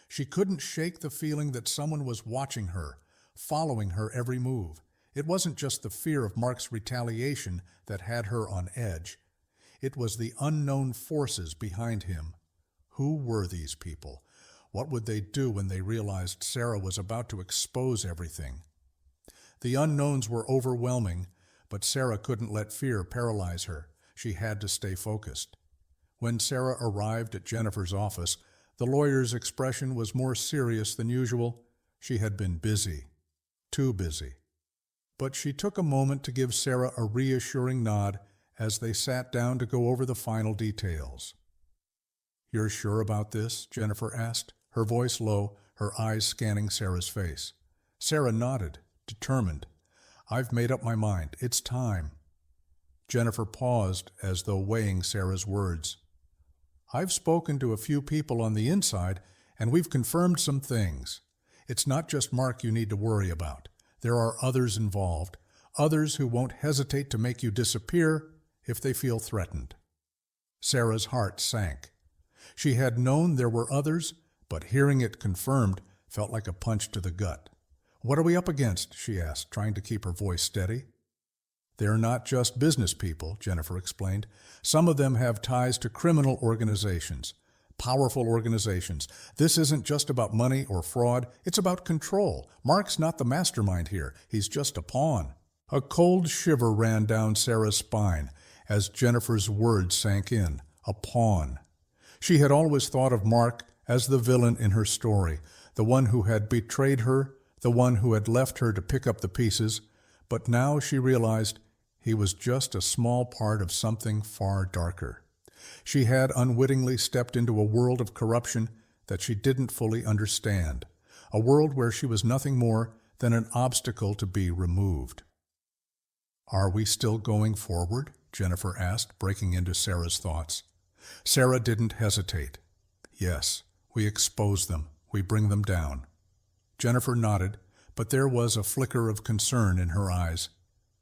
She couldn't shake the feeling that someone was watching her, following her every move. It wasn't just the fear of Mark's retaliation that had her on edge. It was the unknown forces behind him. Who were these people? What would they do when they realized Sarah was about to expose everything? The unknowns were overwhelming, but Sarah couldn't let fear paralyze her. She had to stay focused. When Sarah arrived at Jennifer's office, the lawyer's expression was more serious than usual. She had been busy, too busy. But she took a moment to give Sarah a reassuring nod as they sat down to go over the final details. "You're sure about this?" Jennifer asked, her voice low, her eyes scanning Sarah's face. Sarah nodded, determined. "I've made up my mind. It's time." Jennifer paused as though weighing Sarah's words. "I've spoken to a few people on the inside, and we've confirmed some things. It's not just Mark you need to worry about. There are others involved, others who won't hesitate to make you disappear if they feel threatened." Sarah's heart sank. She had known there were others, but hearing it confirmed felt like a punch to the gut. "What are we up against?" she asked, trying to keep her voice steady. "They're not just business people," Jennifer explained. "Some of them have ties to criminal organizations, powerful organizations. This isn't just about money or fraud, it's about control. Mark's not the mastermind here, he's just a pawn." A cold shiver ran down Sarah's spine as Jennifer's words sank in. A pawn. She had always thought of Mark as the villain in her story, the one who had betrayed her, the one who had left her to pick up the pieces, but now she realized he was just a small part of something far darker. She had unwittingly stepped into a world of corruption that she didn't fully understand, a world where she was nothing more than an obstacle to be removed. "Are we still going forward?" Jennifer asked, breaking into Sarah's thoughts. Sarah didn't hesitate. "Yes, we expose them. We bring them down." Jennifer nodded, but there was a flicker of concern in her eyes.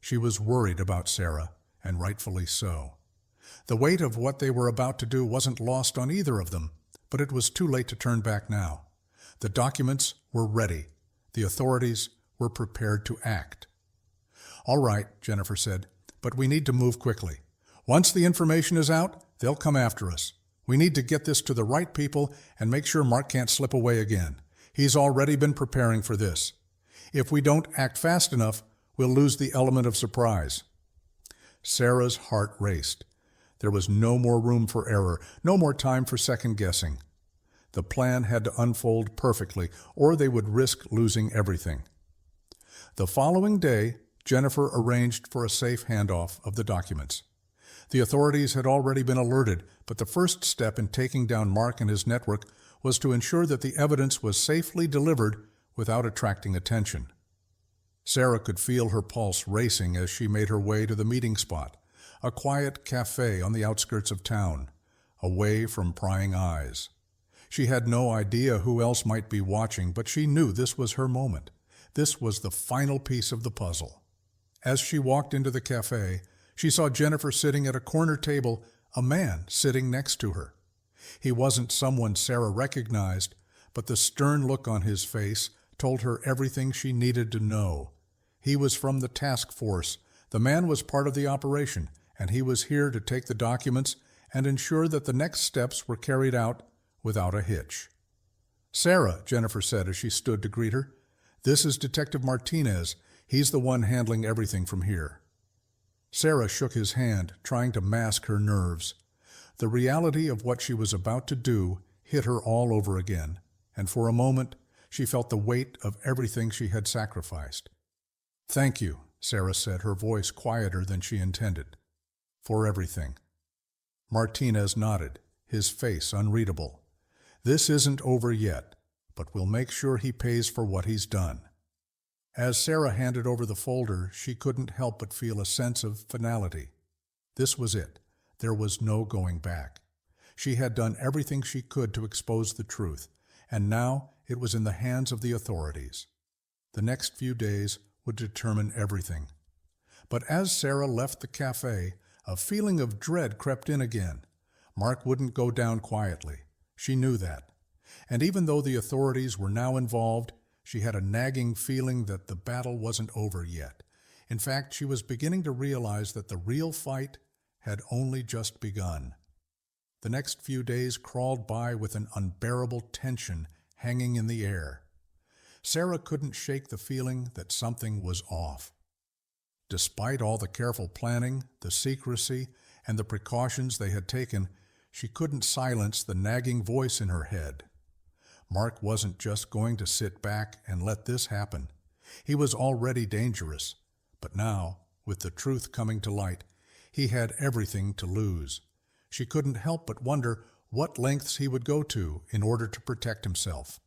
She was worried about Sarah, and rightfully so. The weight of what they were about to do wasn't lost on either of them, but it was too late to turn back now. The documents were ready. The authorities were prepared to act. "All right," Jennifer said, "but we need to move quickly. Once the information is out, they'll come after us. We need to get this to the right people and make sure Mark can't slip away again. He's already been preparing for this. If we don't act fast enough, we'll lose the element of surprise." Sarah's heart raced. There was no more room for error, no more time for second-guessing. The plan had to unfold perfectly, or they would risk losing everything. The following day, Jennifer arranged for a safe handoff of the documents. The authorities had already been alerted, but the first step in taking down Mark and his network was to ensure that the evidence was safely delivered without attracting attention. Sarah could feel her pulse racing as she made her way to the meeting spot, a quiet cafe on the outskirts of town, away from prying eyes. She had no idea who else might be watching, but she knew this was her moment. This was the final piece of the puzzle. As she walked into the cafe, she saw Jennifer sitting at a corner table, a man sitting next to her. He wasn't someone Sarah recognized, but the stern look on his face told her everything she needed to know. He was from the task force. The man was part of the operation, and he was here to take the documents and ensure that the next steps were carried out without a hitch. "Sarah," Jennifer said as she stood to greet her, "this is Detective Martinez. He's the one handling everything from here." Sarah shook his hand, trying to mask her nerves. The reality of what she was about to do hit her all over again, and for a moment she felt the weight of everything she had sacrificed. "Thank you," Sarah said, her voice quieter than she intended. "For everything." Martinez nodded, his face unreadable. "This isn't over yet, but we'll make sure he pays for what he's done." As Sarah handed over the folder, she couldn't help but feel a sense of finality. This was it. There was no going back. She had done everything she could to expose the truth, and now it was in the hands of the authorities. The next few days would determine everything. But as Sarah left the cafe, a feeling of dread crept in again. Mark wouldn't go down quietly. She knew that. And even though the authorities were now involved, she had a nagging feeling that the battle wasn't over yet. In fact, she was beginning to realize that the real fight had only just begun. The next few days crawled by with an unbearable tension hanging in the air. Sarah couldn't shake the feeling that something was off. Despite all the careful planning, the secrecy, and the precautions they had taken, she couldn't silence the nagging voice in her head. Mark wasn't just going to sit back and let this happen. He was already dangerous, but now, with the truth coming to light, he had everything to lose. She couldn't help but wonder what lengths he would go to in order to protect himself.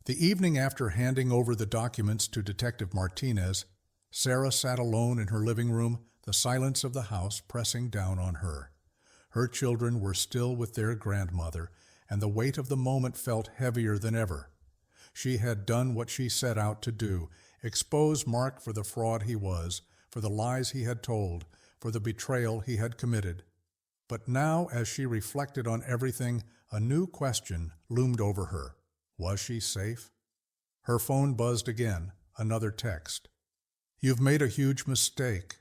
The evening after handing over the documents to Detective Martinez, Sarah sat alone in her living room, the silence of the house pressing down on her. Her children were still with their grandmother, and the weight of the moment felt heavier than ever. She had done what she set out to do, expose Mark for the fraud he was, for the lies he had told, for the betrayal he had committed. But now, as she reflected on everything, a new question loomed over her. Was she safe? Her phone buzzed again, another text. "You've made a huge mistake."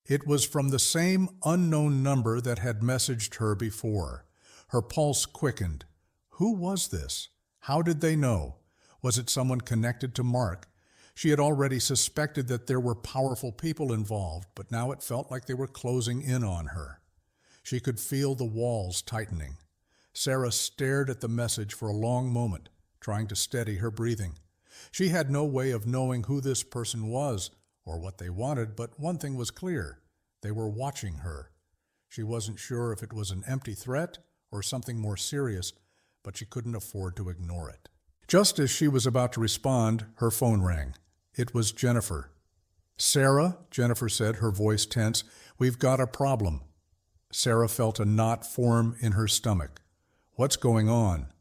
It was from the same unknown number that had messaged her before. Her pulse quickened. Who was this? How did they know? Was it someone connected to Mark? She had already suspected that there were powerful people involved, but now it felt like they were closing in on her. She could feel the walls tightening. Sarah stared at the message for a long moment, trying to steady her breathing. She had no way of knowing who this person was or what they wanted, but one thing was clear. They were watching her. She wasn't sure if it was an empty threat or something more serious, but she couldn't afford to ignore it. Just as she was about to respond, her phone rang. It was Jennifer. "Sarah," Jennifer said, her voice tense, "we've got a problem." Sarah felt a knot form in her stomach. "What's going on?"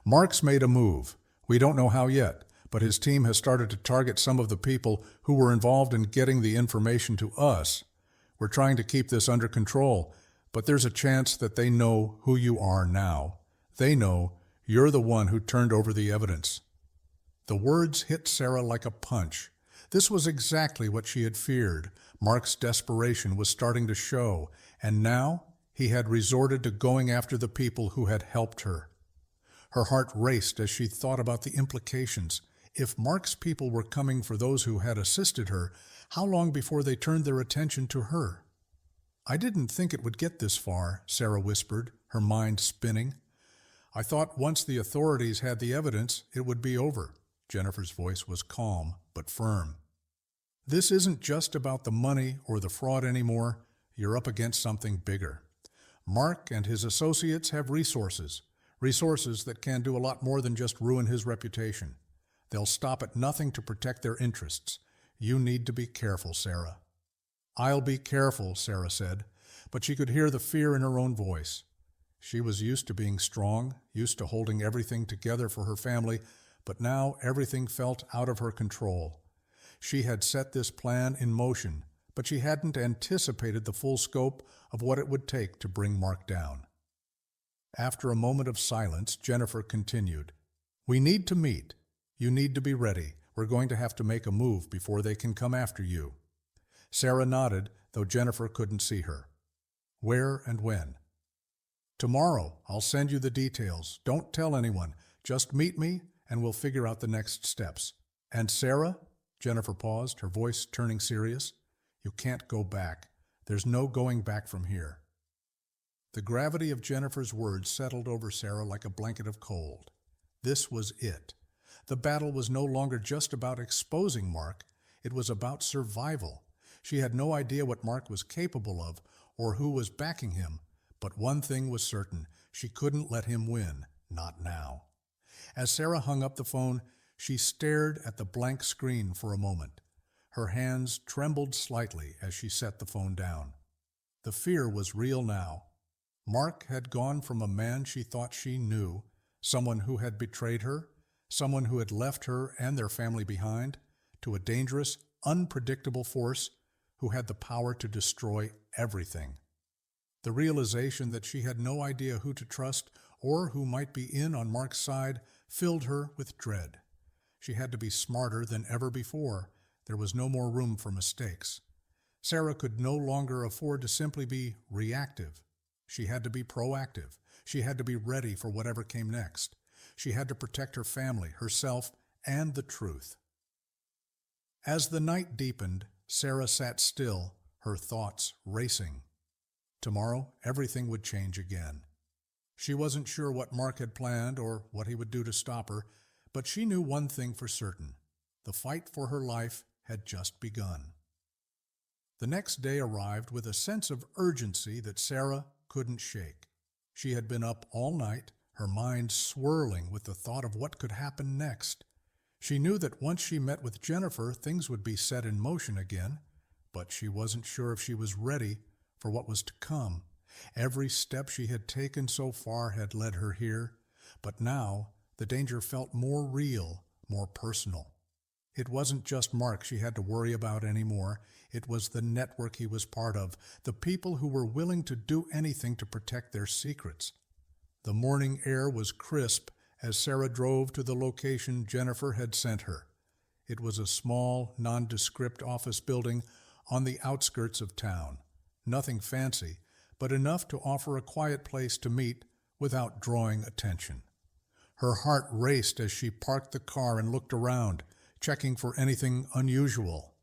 "Mark's made a move. We don't know how yet, but his team has started to target some of the people who were involved in getting the information to us. We're trying to keep this under control, but there's a chance that they know who you are now. They know you're the one who turned over the evidence." The words hit Sarah like a punch. This was exactly what she had feared. Mark's desperation was starting to show, and now he had resorted to going after the people who had helped her. Her heart raced as she thought about the implications. If Mark's people were coming for those who had assisted her, how long before they turned their attention to her? "I didn't think it would get this far," Sarah whispered, her mind spinning. "I thought once the authorities had the evidence, it would be over." Jennifer's voice was calm but firm. "This isn't just about the money or the fraud anymore. You're up against something bigger. Mark and his associates have resources, Resources that can do a lot more than just ruin his reputation. They'll stop at nothing to protect their interests. You need to be careful, Sarah." "I'll be careful," Sarah said, but she could hear the fear in her own voice. She was used to being strong, used to holding everything together for her family, but now everything felt out of her control. She had set this plan in motion, but she hadn't anticipated the full scope of what it would take to bring Mark down. After a moment of silence, Jennifer continued, "We need to meet. You need to be ready. We're going to have to make a move before they can come after you." Sarah nodded, though Jennifer couldn't see her. "Where and when?" "Tomorrow. I'll send you the details. Don't tell anyone. Just meet me, and we'll figure out the next steps." "And Sarah?" Jennifer paused, her voice turning serious. "You can't go back. There's no going back from here." The gravity of Jennifer's words settled over Sarah like a blanket of cold. This was it. The battle was no longer just about exposing Mark. It was about survival. She had no idea what Mark was capable of or who was backing him, but one thing was certain. She couldn't let him win. Not now. As Sarah hung up the phone, she stared at the blank screen for a moment. Her hands trembled slightly as she set the phone down. The fear was real now. Mark had gone from a man she thought she knew, someone who had betrayed her, someone who had left her and their family behind, to a dangerous, unpredictable force who had the power to destroy everything. The realization that she had no idea who to trust or who might be in on Mark's side filled her with dread. She had to be smarter than ever before. There was no more room for mistakes. Sarah could no longer afford to simply be reactive. She had to be proactive. She had to be ready for whatever came next. She had to protect her family, herself, and the truth. As the night deepened, Sarah sat still, her thoughts racing. Tomorrow, everything would change again. She wasn't sure what Mark had planned or what he would do to stop her, but she knew one thing for certain. The fight for her life had just begun. The next day arrived with a sense of urgency that Sarah couldn't shake. She had been up all night, her mind swirling with the thought of what could happen next. She knew that once she met with Jennifer, things would be set in motion again, but she wasn't sure if she was ready for what was to come. Every step she had taken so far had led her here, but now the danger felt more real, more personal. It wasn't just Mark she had to worry about anymore. It was the network he was part of, the people who were willing to do anything to protect their secrets. The morning air was crisp as Sarah drove to the location Jennifer had sent her. It was a small, nondescript office building on the outskirts of town. Nothing fancy, but enough to offer a quiet place to meet without drawing attention. Her heart raced as she parked the car and looked around, checking for anything unusual.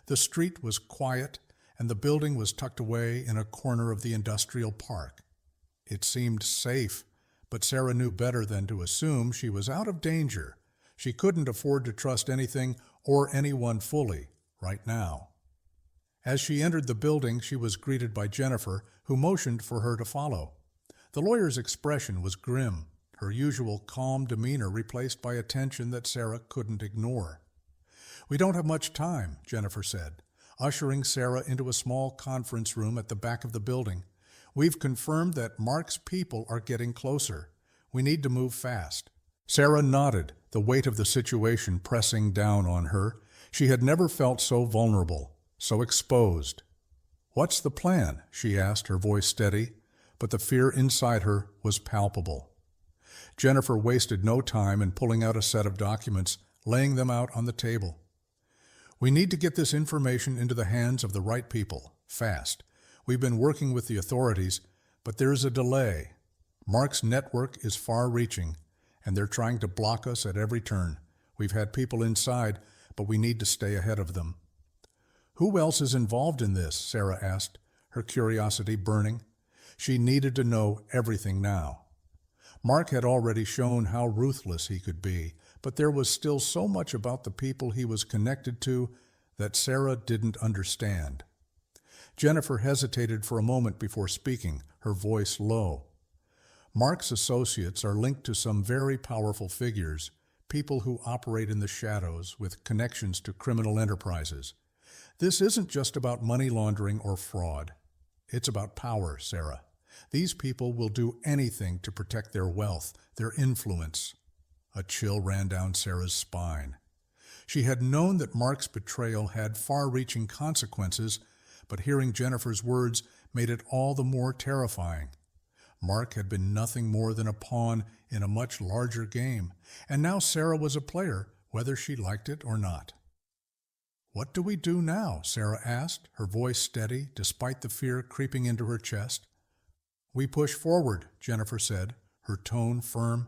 The street was quiet, and the building was tucked away in a corner of the industrial park. It seemed safe, but Sarah knew better than to assume she was out of danger. She couldn't afford to trust anything or anyone fully right now. As she entered the building, she was greeted by Jennifer, who motioned for her to follow. The lawyer's expression was grim, her usual calm demeanor replaced by a tension that Sarah couldn't ignore. "We don't have much time," Jennifer said, ushering Sarah into a small conference room at the back of the building. "We've confirmed that Mark's people are getting closer. We need to move fast." Sarah nodded, the weight of the situation pressing down on her. She had never felt so vulnerable, so exposed. "What's the plan?" she asked, her voice steady, but the fear inside her was palpable. Jennifer wasted no time in pulling out a set of documents, laying them out on the table. "We need to get this information into the hands of the right people, fast. We've been working with the authorities, but there is a delay. Mark's network is far-reaching, and they're trying to block us at every turn. We've had people inside, but we need to stay ahead of them." "Who else is involved in this?" Sarah asked, her curiosity burning. She needed to know everything now. Mark had already shown how ruthless he could be, but there was still so much about the people he was connected to that Sarah didn't understand. Jennifer hesitated for a moment before speaking, her voice low. Mark's associates are linked to some very powerful figures, people who operate in the shadows with connections to criminal enterprises. This isn't just about money laundering or fraud. It's about power, Sarah. These people will do anything to protect their wealth, their influence. A chill ran down Sarah's spine. She had known that Mark's betrayal had far-reaching consequences, but hearing Jennifer's words made it all the more terrifying. Mark had been nothing more than a pawn in a much larger game, and now Sarah was a player, whether she liked it or not. "What do we do now?" Sarah asked, her voice steady despite the fear creeping into her chest. "We push forward," Jennifer said, her tone firm.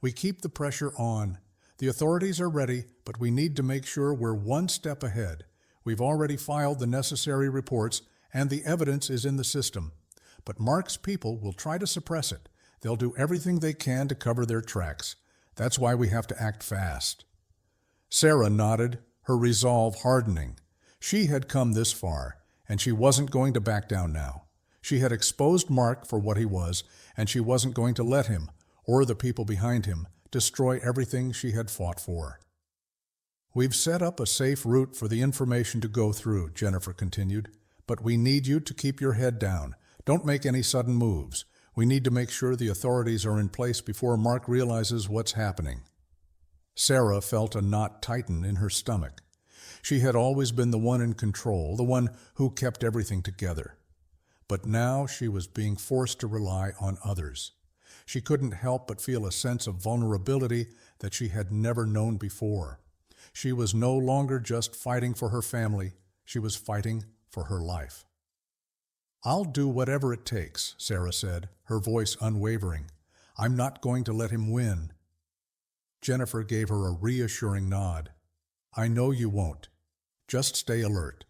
"We keep the pressure on. The authorities are ready, but we need to make sure we're one step ahead. We've already filed the necessary reports, and the evidence is in the system. But Mark's people will try to suppress it. They'll do everything they can to cover their tracks. That's why we have to act fast." Sarah nodded, her resolve hardening. She had come this far, and she wasn't going to back down now. She had exposed Mark for what he was, and she wasn't going to let him, or the people behind him, destroy everything she had fought for. "We've set up a safe route for the information to go through," Jennifer continued, "but we need you to keep your head down. Don't make any sudden moves. We need to make sure the authorities are in place before Mark realizes what's happening." Sarah felt a knot tighten in her stomach. She had always been the one in control, the one who kept everything together. But now she was being forced to rely on others. She couldn't help but feel a sense of vulnerability that she had never known before. She was no longer just fighting for her family, she was fighting for her life. "I'll do whatever it takes," Sarah said, her voice unwavering. "I'm not going to let him win." Jennifer gave her a reassuring nod. "I know you won't. Just stay alert.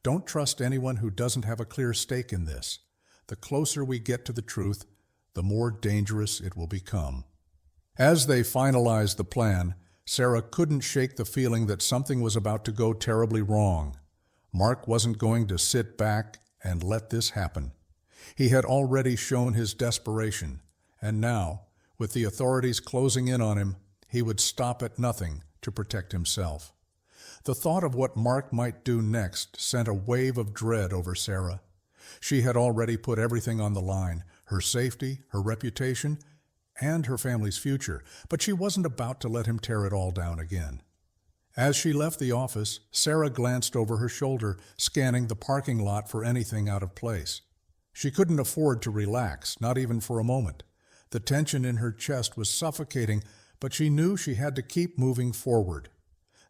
Don't trust anyone who doesn't have a clear stake in this. The closer we get to the truth, the more dangerous it will become." As they finalized the plan, Sarah couldn't shake the feeling that something was about to go terribly wrong. Mark wasn't going to sit back and let this happen. He had already shown his desperation, and now, with the authorities closing in on him, he would stop at nothing to protect himself. The thought of what Mark might do next sent a wave of dread over Sarah. She had already put everything on the line, her safety, her reputation, and her family's future, but she wasn't about to let him tear it all down again. As she left the office, Sarah glanced over her shoulder, scanning the parking lot for anything out of place. She couldn't afford to relax, not even for a moment. The tension in her chest was suffocating, but she knew she had to keep moving forward.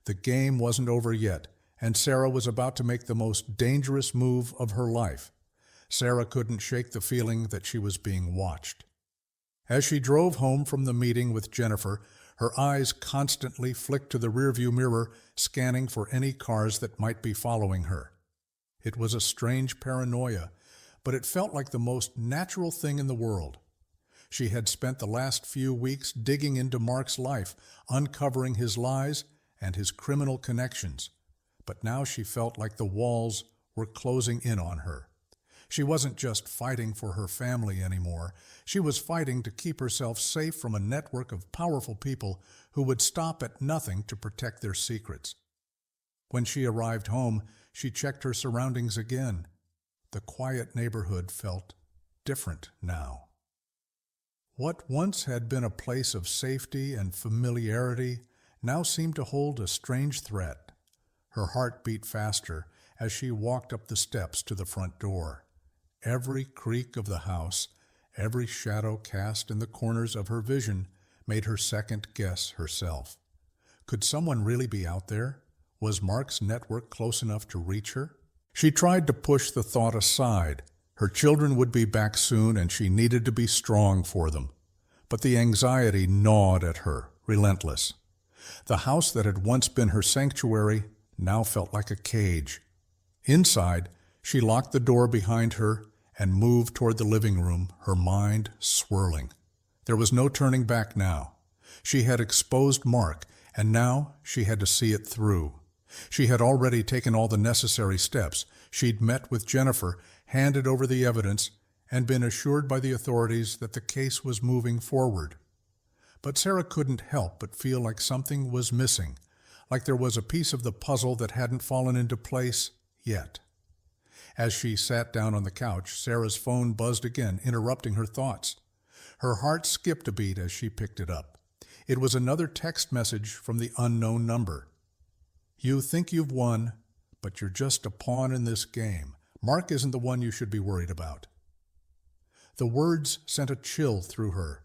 The game wasn't over yet, and Sarah was about to make the most dangerous move of her life. Sarah couldn't shake the feeling that she was being watched. As she drove home from the meeting with Jennifer, her eyes constantly flicked to the rearview mirror, scanning for any cars that might be following her. It was a strange paranoia, but it felt like the most natural thing in the world. She had spent the last few weeks digging into Mark's life, uncovering his lies and his criminal connections. But now she felt like the walls were closing in on her. She wasn't just fighting for her family anymore. She was fighting to keep herself safe from a network of powerful people who would stop at nothing to protect their secrets. When she arrived home, she checked her surroundings again. The quiet neighborhood felt different now. What once had been a place of safety and familiarity now seemed to hold a strange threat. Her heart beat faster as she walked up the steps to the front door. Every creak of the house, every shadow cast in the corners of her vision made her second-guess herself. Could someone really be out there? Was Mark's network close enough to reach her? She tried to push the thought aside. Her children would be back soon, and she needed to be strong for them. But the anxiety gnawed at her, relentless. The house that had once been her sanctuary now felt like a cage. Inside, she locked the door behind her and moved toward the living room, her mind swirling. There was no turning back now. She had exposed Mark, and now she had to see it through. She had already taken all the necessary steps. She'd met with Jennifer, handed over the evidence, and been assured by the authorities that the case was moving forward. But Sarah couldn't help but feel like something was missing, like there was a piece of the puzzle that hadn't fallen into place yet. As she sat down on the couch, Sarah's phone buzzed again, interrupting her thoughts. Her heart skipped a beat as she picked it up. It was another text message from the unknown number. "You think you've won, but you're just a pawn in this game. Mark isn't the one you should be worried about." The words sent a chill through her.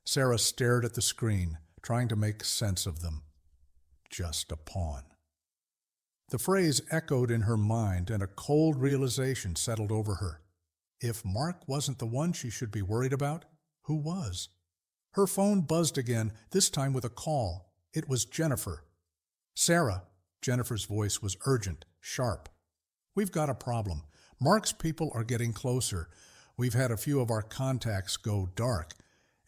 Sarah stared at the screen, trying to make sense of them. Just a pawn. The phrase echoed in her mind, and a cold realization settled over her. If Mark wasn't the one she should be worried about, who was? Her phone buzzed again, this time with a call. It was Jennifer. "Sarah," Jennifer's voice was urgent, sharp. "We've got a problem. Mark's people are getting closer. We've had a few of our contacts go dark,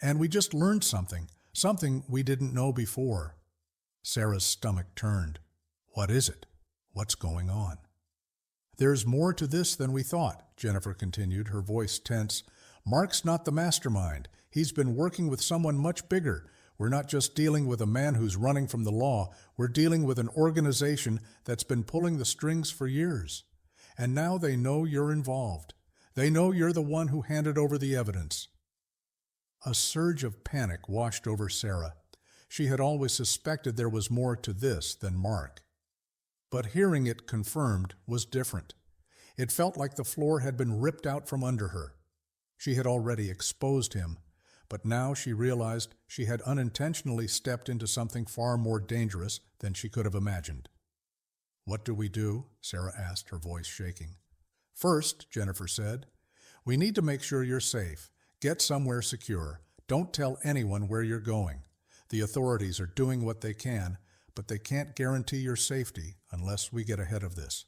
and we just learned something we didn't know before." Sarah's stomach turned. "What is it? What's going on?" "There's more to this than we thought," Jennifer continued, her voice tense. "Mark's not the mastermind. He's been working with someone much bigger. We're not just dealing with a man who's running from the law. We're dealing with an organization that's been pulling the strings for years. And now they know you're involved. They know you're the one who handed over the evidence." A surge of panic washed over Sarah. She had always suspected there was more to this than Mark. But hearing it confirmed was different. It felt like the floor had been ripped out from under her. She had already exposed him, but now she realized she had unintentionally stepped into something far more dangerous than she could have imagined. "What do we do?" Sarah asked, her voice shaking. "First," Jennifer said, "we need to make sure you're safe. Get somewhere secure. Don't tell anyone where you're going. The authorities are doing what they can, but they can't guarantee your safety unless we get ahead of this."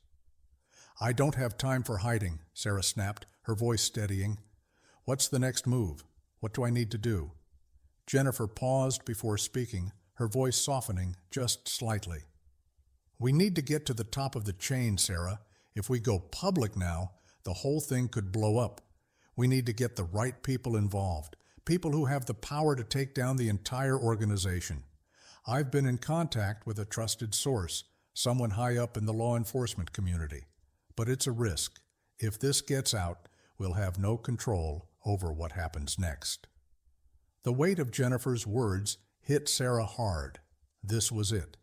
"I don't have time for hiding," Sarah snapped, her voice steadying. "What's the next move? What do I need to do?" Jennifer paused before speaking, her voice softening just slightly. "We need to get to the top of the chain, Sarah. If we go public now, the whole thing could blow up. We need to get the right people involved, people who have the power to take down the entire organization. I've been in contact with a trusted source, someone high up in the law enforcement community. But it's a risk. If this gets out, we'll have no control over what happens next." The weight of Jennifer's words hit Sarah hard. This was it.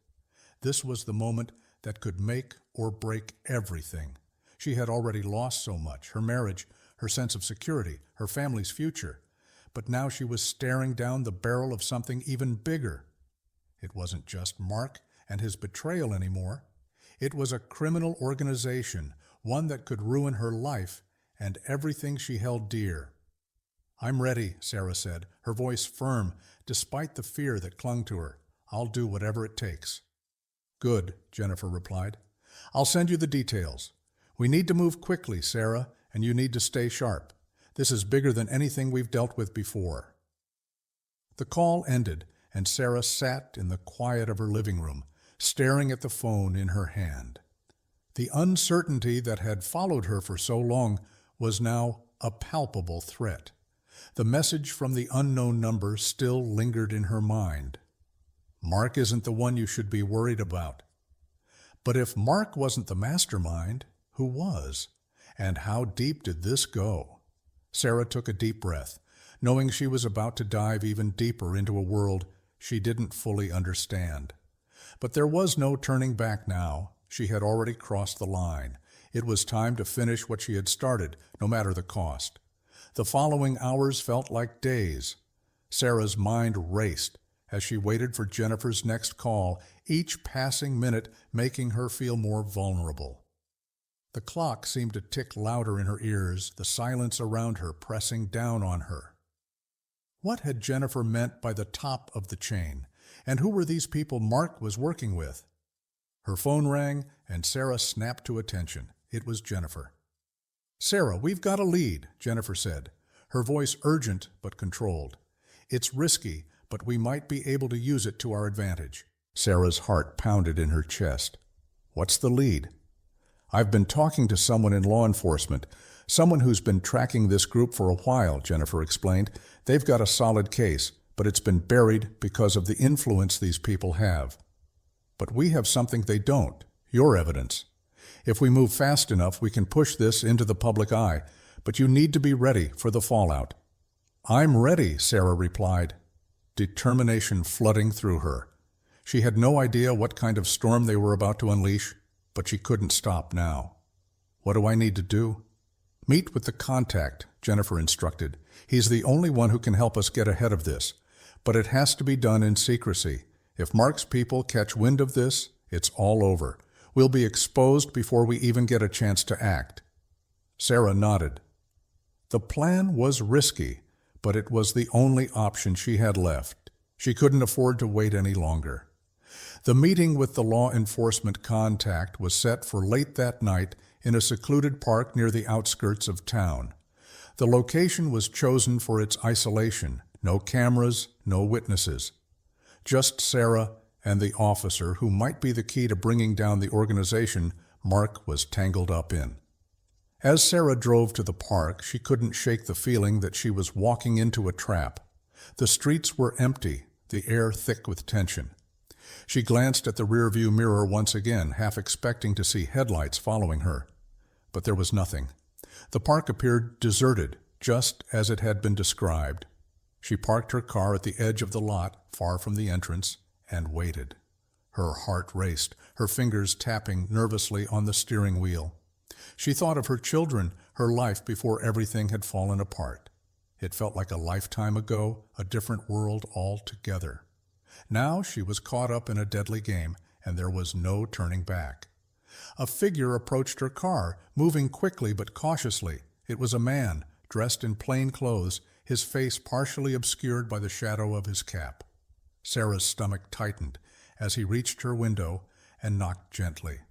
This was the moment that could make or break everything. She had already lost so much, her marriage, her sense of security, her family's future. But now she was staring down the barrel of something even bigger. It wasn't just Mark and his betrayal anymore. It was a criminal organization, one that could ruin her life and everything she held dear. "I'm ready," Sarah said, her voice firm, despite the fear that clung to her. "I'll do whatever it takes." "Good," Jennifer replied. "I'll send you the details. We need to move quickly, Sarah, and you need to stay sharp. This is bigger than anything we've dealt with before." The call ended, and Sarah sat in the quiet of her living room, staring at the phone in her hand. The uncertainty that had followed her for so long was now a palpable threat. The message from the unknown number still lingered in her mind. "Mark isn't the one you should be worried about." But if Mark wasn't the mastermind, who was? And how deep did this go? Sarah took a deep breath, knowing she was about to dive even deeper into a world she didn't fully understand. But there was no turning back now. She had already crossed the line. It was time to finish what she had started, no matter the cost. The following hours felt like days. Sarah's mind raced as she waited for Jennifer's next call, each passing minute making her feel more vulnerable. The clock seemed to tick louder in her ears, the silence around her pressing down on her. What had Jennifer meant by the top of the chain? And who were these people Mark was working with? Her phone rang, and Sarah snapped to attention. It was Jennifer. "Sarah, we've got a lead," Jennifer said, her voice urgent but controlled. "It's risky, but we might be able to use it to our advantage." Sarah's heart pounded in her chest. "What's the lead?" "I've been talking to someone in law enforcement, Someone who's been tracking this group for a while, Jennifer explained. They've got a solid case, but it's been buried because of the influence these people have. But we have something they don't, your evidence. If we move fast enough, we can push this into the public eye, but you need to be ready for the fallout. I'm ready, Sarah replied, determination flooding through her. She had no idea what kind of storm they were about to unleash, but she couldn't stop now. What do I need to do? Meet with the contact, Jennifer instructed. He's the only one who can help us get ahead of this, but it has to be done in secrecy. If Mark's people catch wind of this, it's all over. We'll be exposed before we even get a chance to act. Sarah nodded. The plan was risky, but it was the only option she had left. She couldn't afford to wait any longer. The meeting with the law enforcement contact was set for late that night in a secluded park near the outskirts of town. The location was chosen for its isolation. No cameras, no witnesses. Just Sarah and the officer who might be the key to bringing down the organization Mark was tangled up in. As Sarah drove to the park, she couldn't shake the feeling that she was walking into a trap. The streets were empty, the air thick with tension. She glanced at the rearview mirror once again, half expecting to see headlights following her. But there was nothing. The park appeared deserted, just as it had been described. She parked her car at the edge of the lot, far from the entrance, and waited. Her heart raced, her fingers tapping nervously on the steering wheel. She thought of her children, her life before everything had fallen apart. It felt like a lifetime ago, a different world altogether. Now she was caught up in a deadly game, and there was no turning back. A figure approached her car, moving quickly but cautiously. It was a man, dressed in plain clothes, his face partially obscured by the shadow of his cap. Sarah's stomach tightened as he reached her window and knocked gently.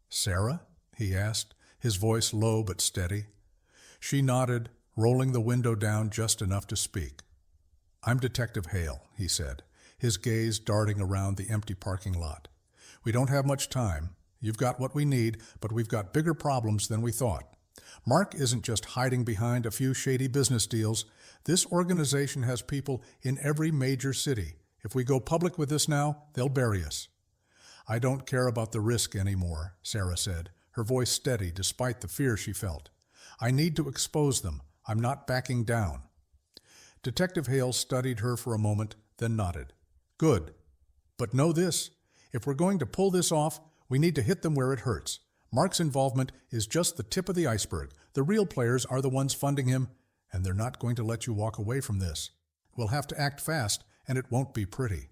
"Sarah?" he asked, his voice low but steady. She nodded, rolling the window down just enough to speak. "I'm Detective Hale," he said, his gaze darting around the empty parking lot. "We don't have much time. You've got what we need, but we've got bigger problems than we thought. Mark isn't just hiding behind a few shady business deals. This organization has people in every major city. If we go public with this now, they'll bury us." "I don't care about the risk anymore," Sarah said, her voice steady despite the fear she felt. "I need to expose them. I'm not backing down." Detective Hale studied her for a moment, then nodded. "Good. But know this. If we're going to pull this off, we need to hit them where it hurts. Mark's involvement is just the tip of the iceberg. The real players are the ones funding him, and they're not going to let you walk away from this. We'll have to act fast, and it won't be pretty."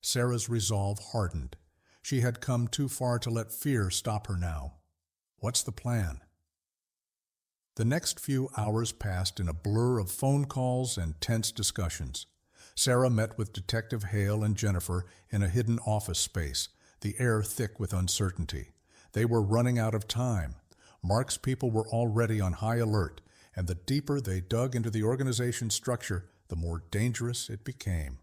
Sarah's resolve hardened. She had come too far to let fear stop her now. What's the plan? The next few hours passed in a blur of phone calls and tense discussions. Sarah met with Detective Hale and Jennifer in a hidden office space, the air thick with uncertainty. They were running out of time. Mark's people were already on high alert, and the deeper they dug into the organization's structure, the more dangerous it became.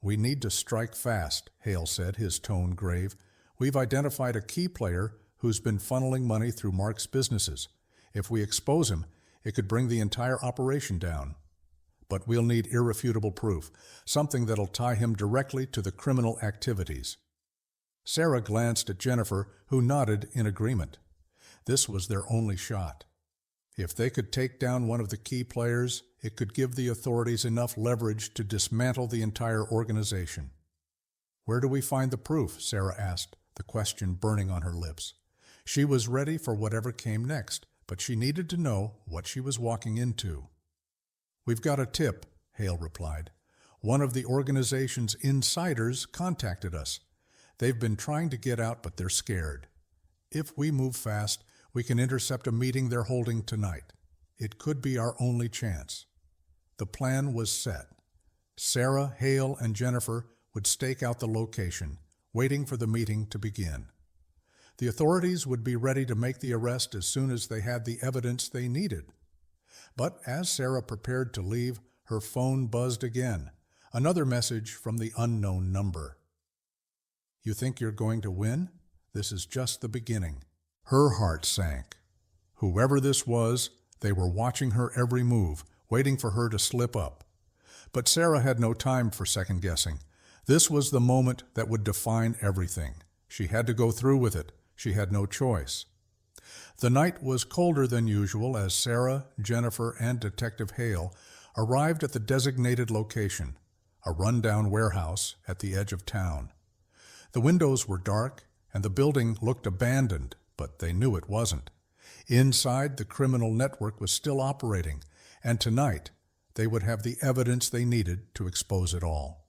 "We need to strike fast," Hale said, his tone grave. "We've identified a key player who's been funneling money through Mark's businesses. If we expose him, it could bring the entire operation down. But we'll need irrefutable proof, something that'll tie him directly to the criminal activities." Sarah glanced at Jennifer, who nodded in agreement. This was their only shot. If they could take down one of the key players, it could give the authorities enough leverage to dismantle the entire organization. "Where do we find the proof?" Sarah asked, the question burning on her lips. She was ready for whatever came next, but she needed to know what she was walking into. "We've got a tip," Hale replied. "One of the organization's insiders contacted us. They've been trying to get out, but they're scared. If we move fast, we can intercept a meeting they're holding tonight. It could be our only chance." The plan was set. Sarah, Hale, and Jennifer would stake out the location, waiting for the meeting to begin. The authorities would be ready to make the arrest as soon as they had the evidence they needed. But as Sarah prepared to leave, her phone buzzed again. Another message from the unknown number. "You think you're going to win? This is just the beginning." Her heart sank. Whoever this was, they were watching her every move, waiting for her to slip up. But Sarah had no time for second-guessing. This was the moment that would define everything. She had to go through with it. She had no choice. The night was colder than usual as Sarah, Jennifer, and Detective Hale arrived at the designated location, a rundown warehouse at the edge of town. The windows were dark, and the building looked abandoned, but they knew it wasn't. Inside, the criminal network was still operating, and tonight they would have the evidence they needed to expose it all.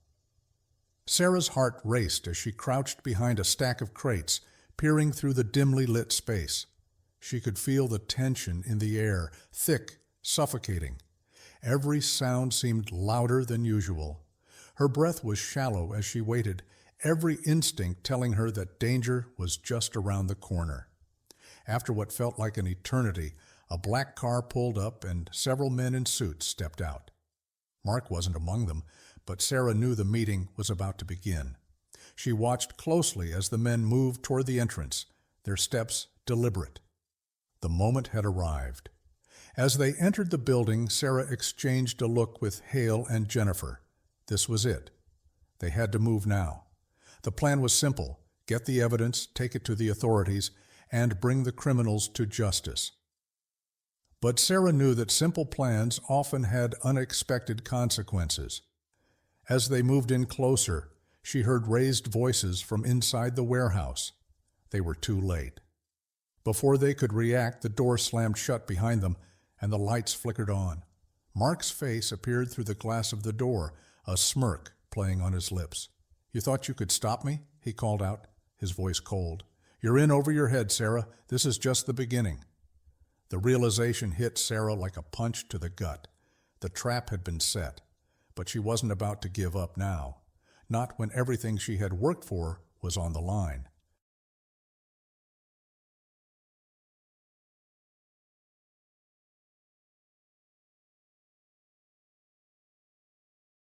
Sarah's heart raced as she crouched behind a stack of crates, peering through the dimly lit space. She could feel the tension in the air, thick, suffocating. Every sound seemed louder than usual. Her breath was shallow as she waited, every instinct telling her that danger was just around the corner. After what felt like an eternity, a black car pulled up and several men in suits stepped out. Mark wasn't among them, but Sarah knew the meeting was about to begin. She watched closely as the men moved toward the entrance, their steps deliberate. The moment had arrived. As they entered the building, Sarah exchanged a look with Hale and Jennifer. This was it. They had to move now. The plan was simple: get the evidence, take it to the authorities, and bring the criminals to justice. But Sarah knew that simple plans often had unexpected consequences. As they moved in closer, she heard raised voices from inside the warehouse. They were too late. Before they could react, the door slammed shut behind them, and the lights flickered on. Mark's face appeared through the glass of the door, a smirk playing on his lips. "You thought you could stop me?" he called out, his voice cold. "You're in over your head, Sarah. This is just the beginning." The realization hit Sarah like a punch to the gut. The trap had been set, but she wasn't about to give up now. Not when everything she had worked for was on the line.